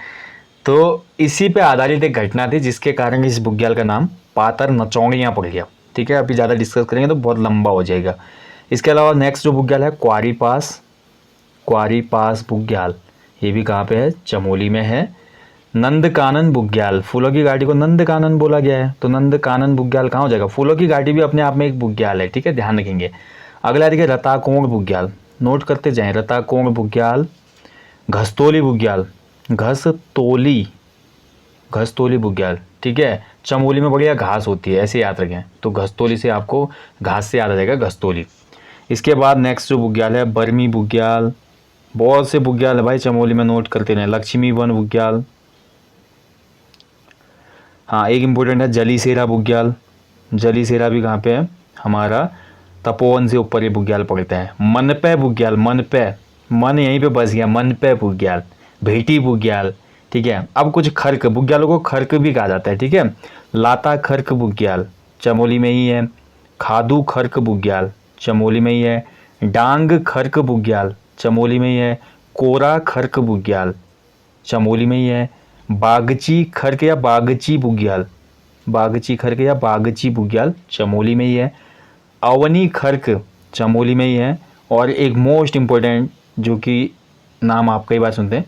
तो इसी पे आधारित एक घटना थी जिसके कारण इस बुग्याल का नाम पातर नचौंगिया पड़ गया, ठीक है। अभी ज़्यादा डिस्कस करेंगे तो बहुत लंबा हो जाएगा। इसके अलावा नेक्स्ट जो बुग्याल है क्वारी पास बुग्याल, ये भी कहाँ पे है, चमोली में है। नंदकानन बुग्याल, फूलों की घाटी को नंदकानन बोला गया है, तो नंदकानन बुग्याल कहाँ हो जाएगा, फूलों की घाटी भी अपने आप में एक बुग्याल है, ठीक है, ध्यान रखेंगे। अगला देखिए रताकोंग बुग्याल, नोट करते जाएं, रताकोंग बुग्याल। घस्तोली बुग्याल, घस्तोली बुग्याल, ठीक है। चमोली में बढ़िया घास होती है, ऐसे याद रखें, तो घस्तोली से आपको घास से याद आ जाएगा घस्तोली। इसके बाद नेक्स्ट जो बुग्याल है बर्मी बुग्याल, बहुत से बुग्याल है भाई चमोली में, नोट करते रहें। लक्ष्मी वन बुग्याल, हाँ एक इम्पोर्टेंट है जलीसेरा बुग्याल। जलीसेरा भी कहाँ पे है, हमारा तपोवन से ऊपर ये बुग्याल पड़ता है। मनपे बुग्याल, मन यहीं पे बस गया, मनपे बुग्याल। भेटी बुग्याल, ठीक है। अब कुछ खर्क बुग्यालों को खर्क भी कहा जाता है, ठीक है। लाता खर्क बुग्याल चमोली में ही है। खादू खर्क बुग्याल चमोली में ही है। डांग खर्क बुग्याल चमोली में ही है। कोरा खर्क बुग्याल चमोली में ही है। बागची खर्क या बागची बुग्याल चमोली में ही है। अवनी खर्क चमोली में ही है। और एक मोस्ट इम्पोर्टेंट जो कि नाम आप कई बार सुनते हैं,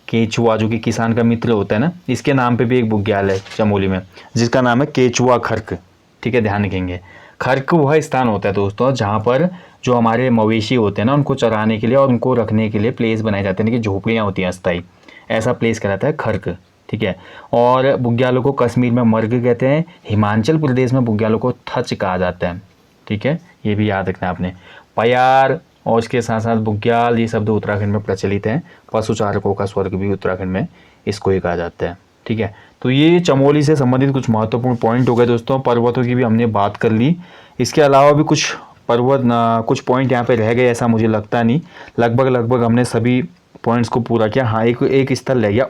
केचुआ, जो कि किसान का मित्र होता है ना, इसके नाम पे भी एक बुग्याल है चमोली में जिसका नाम है केचुआ खर्क, ठीक है, ध्यान रखेंगे। खर्क वह स्थान होता है दोस्तों जहाँ पर जो हमारे मवेशी होते हैं ना उनको चराने के लिए और उनको रखने के लिए प्लेस बनाए जाते हैं, कि झोपड़ियाँ होती हैं अस्थायी, ऐसा प्लेस कहलाता है खर्क, ठीक है। और बुग्यालों को कश्मीर में मर्ग कहते हैं, हिमाचल प्रदेश में बुग्यालों को थच कहा जाता है, ठीक है, ये भी याद रखना है आपने। पयार और इसके साथ साथ बुग्याल, ये शब्द उत्तराखंड में प्रचलित हैं। पशुचारकों का स्वर्ग भी उत्तराखंड में इसको ही कहा जाता है, ठीक है। तो ये चमोली से संबंधित कुछ महत्वपूर्ण पॉइंट हो गए दोस्तों। पर्वतों की भी हमने बात कर ली, इसके अलावा भी कुछ कुछ पॉइंट यहाँ पे रह गए ऐसा मुझे लगता नहीं, लगभग हमने सभी पॉइंट्स को पूरा किया। हाँ एक स्थल रह गया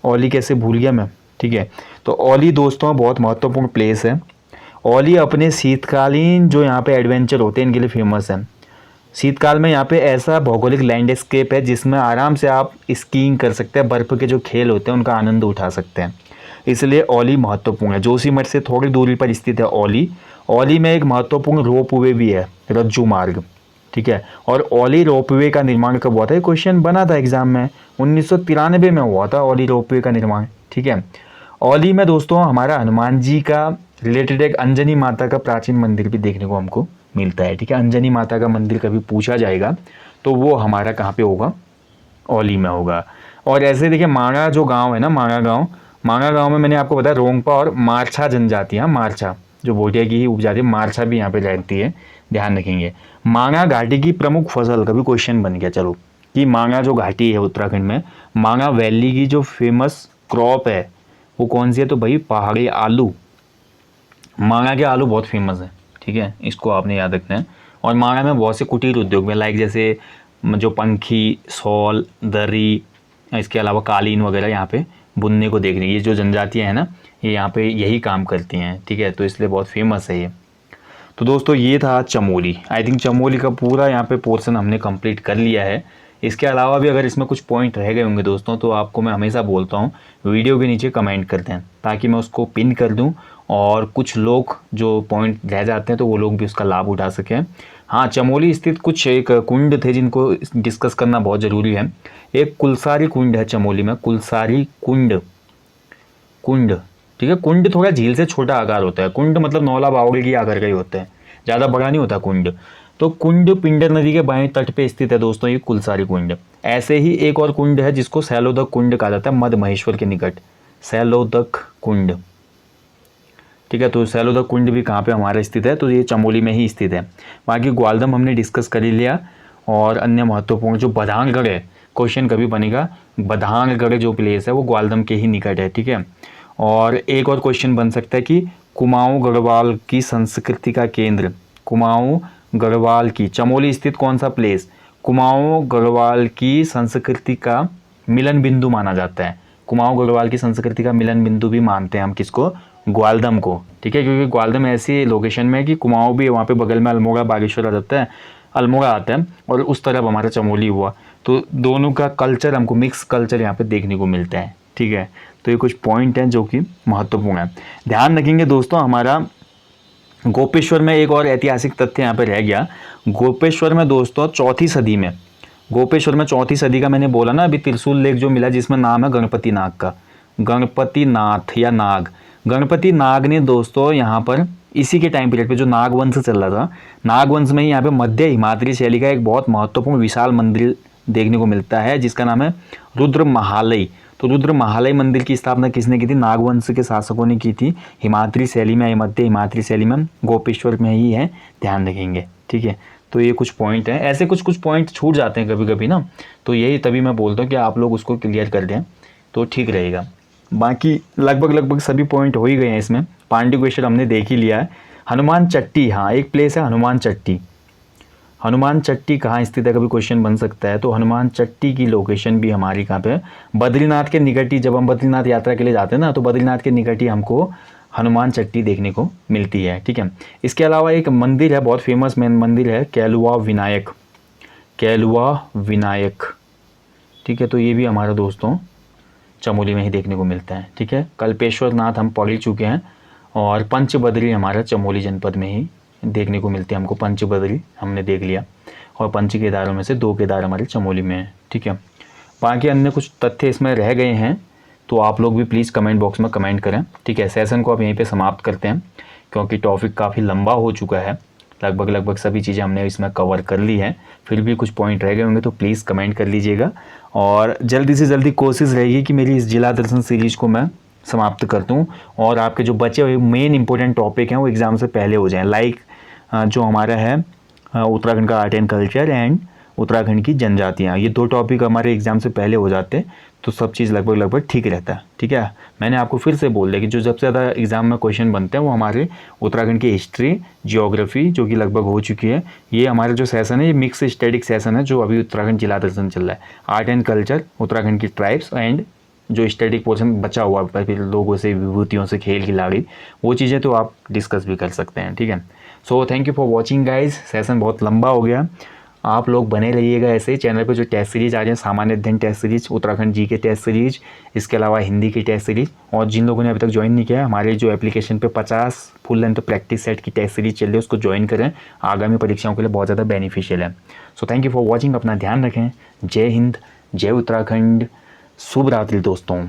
औली कैसे भूल गया मैं, ठीक है। तो औली दोस्तों बहुत महत्वपूर्ण प्लेस है। औली अपने शीतकालीन जो यहाँ पे एडवेंचर होते हैं इनके लिए फेमस है। शीतकाल में यहाँ पे ऐसा भौगोलिक लैंडस्केप है जिसमें आराम से आप स्कीइंग कर सकते हैं, बर्फ़ के जो खेल होते हैं उनका आनंद उठा सकते हैं, इसलिए औली महत्वपूर्ण है। जोशीमठ से थोड़ी दूरी पर स्थित है औली। औली में एक महत्वपूर्ण रोप वे भी है, रज्जू मार्ग, ठीक है। और ओली रोपवे का निर्माण कब हुआ था, ये क्वेश्चन बना था एग्जाम में, 1993 में हुआ था ओली रोपवे का निर्माण। ठीक है। ओली में दोस्तों हमारा हनुमान जी का रिलेटेड एक अंजनी माता का प्राचीन मंदिर भी देखने को हमको मिलता है। ठीक है। अंजनी माता का मंदिर कभी पूछा जाएगा तो वो हमारा कहाँ पे होगा, ओली में होगा। और ऐसे देखिए मांगा जो गांव है ना, मांगा गांव में मैंने आपको बताया रोंगपा और मारछा जनजातियाँ, मारछा जो भोटिया की ही उपजाति मारछा भी यहाँ पे रहती है, ध्यान रखेंगे। मांगा घाटी की प्रमुख फसल, कभी क्वेश्चन बन गया चलो, कि मांगा जो घाटी है उत्तराखंड में, मांगा वैली की जो फेमस क्रॉप है वो कौन सी है, तो भाई पहाड़ी आलू। मांगा के आलू बहुत फेमस है। ठीक है, इसको आपने याद रखना है। और मांगा में बहुत से कुटीर उद्योग में लाइक जैसे जो पंखी, शॉल, दरी, इसके अलावा कालीन वगैरह यहाँ पे बुनने को देखने, ये जो जनजातियाँ हैं ना ये यहाँ पे यही काम करती हैं। ठीक है, तो इसलिए बहुत फेमस है ये। तो दोस्तों ये था चमोली। आई थिंक चमोली का पूरा यहाँ पे पोर्शन हमने कंप्लीट कर लिया है। इसके अलावा भी अगर इसमें कुछ पॉइंट रह गए होंगे दोस्तों तो आपको मैं हमेशा बोलता हूँ वीडियो के नीचे कमेंट कर दें ताकि मैं उसको पिन कर दूँ और कुछ लोग जो पॉइंट रह जाते हैं तो वो लोग भी उसका लाभ उठा सकें। हाँ, चमोली स्थित कुछ एक कुंड थे जिनको डिस्कस करना बहुत ज़रूरी है। एक कुलसारी कुंड है चमोली में, कुलसारी कुंड, ठीक है। कुंड थोड़ा झील से छोटा आकार होता है, कुंड मतलब नौला बावड़ी की आकार का ही होता है, ज़्यादा बड़ा नहीं होता कुंड। तो कुंड पिंडर नदी के बाएं तट पे स्थित है दोस्तों ये कुलसारी कुंड। ऐसे ही एक और कुंड है जिसको सैलोदक कुंड कहा जाता है, मध्य महेश्वर के निकट, सैलोदक कुंड। ठीक है, तो सैलोदक कुंड भी कहाँ पे हमारा स्थित है, तो ये चमोली में ही स्थित है। बाकी ग्वालदम हमने डिस्कस कर ही लिया। और अन्य महत्वपूर्ण जो बधानगढ़ है, क्वेश्चन कभी बनेगा, बधानगढ़ जो प्लेस है वो ग्वालदम के ही निकट है। ठीक है। और एक और क्वेश्चन बन सकता है कि कुमाऊं गढ़वाल की संस्कृति का केंद्र, कुमाऊं गढ़वाल की, चमोली स्थित कौन सा प्लेस कुमाऊं गढ़वाल की संस्कृति का मिलन बिंदु माना जाता है। कुमाऊं गढ़वाल की संस्कृति का मिलन बिंदु भी मानते हैं हम किसको, ग्वालदम को। ठीक है, क्योंकि ग्वालदम ऐसी लोकेशन में है कि कुमाऊं भी वहाँ पे बगल में अल्मोड़ा बागेश्वर आ जाता है, अल्मोड़ा आता है और उस तरफ हमारा चमोली हुआ। तो दोनों का कल्चर हमको मिक्स कल्चर यहाँ पे देखने को मिलता है। ठीक है, तो ये कुछ पॉइंट हैं जो कि महत्वपूर्ण है, ध्यान रखेंगे दोस्तों। हमारा गोपेश्वर में एक और ऐतिहासिक तथ्य यहाँ पे रह गया। गोपेश्वर में दोस्तों 4वीं सदी में, गोपेश्वर में 4वीं सदी का मैंने बोला ना अभी, त्रिशूल लेख जो मिला जिसमें नाम है गणपति नाग का, गणपति नाथ या नाग, गणपति नाग ने दोस्तों यहाँ पर इसी के टाइम पीरियड पे जो नागवंश चल रहा था, नागवंश में ही यहाँ पे मध्य हिमाद्री शैली का एक बहुत महत्वपूर्ण विशाल मंदिर देखने को मिलता है जिसका नाम है रुद्र महालय। तो रुद्र महालय मंदिर की स्थापना किसने की थी, नागवंश के शासकों ने की थी, हिमाद्री शैली में, मध्य हिमाद्री शैली में, गोपेश्वर में ही है, ध्यान रखेंगे। ठीक है, तो ये कुछ पॉइंट हैं, ऐसे कुछ पॉइंट छूट जाते हैं कभी कभी ना, तो यही तभी मैं बोलता हूँ कि आप लोग उसको क्लियर कर दें तो ठीक रहेगा। बाकी लगभग सभी पॉइंट हो ही गए हैं इसमें। पांड्यकेश्वर हमने देख ही लिया है। हनुमान चट्टी, हाँ एक प्लेस है हनुमान चट्टी। हनुमान चट्टी कहाँ स्थित है, कभी क्वेश्चन बन सकता है। तो हनुमान चट्टी की लोकेशन भी हमारी कहाँ पे है, बद्रीनाथ के निकट ही। जब हम बद्रीनाथ यात्रा के लिए जाते हैं ना तो बद्रीनाथ के निकट ही हमको हनुमान चट्टी देखने को मिलती है। ठीक है, इसके अलावा एक मंदिर है, बहुत फेमस मंदिर है, कैलुआ विनायक, कैलुआ विनायक। ठीक है, तो ये भी हमारा दोस्तों चमोली में ही देखने को मिलता है। ठीक है, कल्पेश्वर नाथ हम पढ़ चुके हैं और पंचबदरी हमारा चमोली जनपद में ही देखने को मिलती है हमको, पंचबदरी हमने देख लिया और पंच केदारों में से 2 केदार हमारे चमोली में है। ठीक है, बाकी अन्य कुछ तथ्य इसमें रह गए हैं तो आप लोग भी प्लीज़ कमेंट बॉक्स में कमेंट करें। ठीक है, सेशन को आप यहीं पे समाप्त करते हैं क्योंकि टॉपिक काफ़ी लंबा हो चुका है, लगभग सभी चीज़ें हमने इसमें कवर कर ली हैं। फिर भी कुछ पॉइंट रह गए होंगे तो प्लीज़ कमेंट कर लीजिएगा और जल्दी से जल्दी कोशिश रहेगी कि मेरी इस जिला दर्शन सीरीज़ को मैं समाप्त कर दूँ और आपके जो बचे हुए मेन इंपॉर्टेंट टॉपिक हैं वो एग्ज़ाम से पहले हो जाएं। लाइक जो हमारा है उत्तराखंड का art and culture and Uttarakhand की जनजातियाँ, ये 2 टॉपिक हमारे एग्ज़ाम से पहले हो जाते तो सब चीज़ लगभग ठीक रहता है। ठीक है, मैंने आपको फिर से बोल दिया कि जो सबसे ज़्यादा एग्ज़ाम में क्वेश्चन बनते हैं वो हमारे उत्तराखंड की हिस्ट्री, जियोग्राफी जो कि लगभग हो चुकी है। ये हमारे जो सेशन है ये मिक्स स्टैटिक सेशन है जो अभी उत्तराखंड जिला दर्शन चल रहा है। आर्ट एंड कल्चर, उत्तराखंड की ट्राइब्स एंड जो स्टैटिक पोर्शन बचा हुआ फिर लोगों से, विभूतियों से, खेल खिलाड़ी, वो चीज़ें तो आप डिस्कस भी कर सकते हैं। ठीक है, so thank you for watching guys. Session बहुत लंबा हो गया, आप लोग बने रहिएगा ऐसे चैनल पे जो टेस्ट सीरीज आ रही है, सामान्य अध्ययन टेस्ट सीरीज, उत्तराखंड जी के टेस्ट सीरीज, इसके अलावा हिंदी की टेस्ट सीरीज। और जिन लोगों ने अभी तक ज्वाइन नहीं किया है, हमारे जो एप्लीकेशन पे 50 फुल लेंथ प्रैक्टिस सेट की टेस्ट सीरीज चल रही है, उसको ज्वाइन करें, आगामी परीक्षाओं के लिए बहुत ज़्यादा बेनिफिशियल है। So thank you for watching, अपना ध्यान रखें। जय हिंद, जय उत्तराखंड, शुभ रात्रि दोस्तों।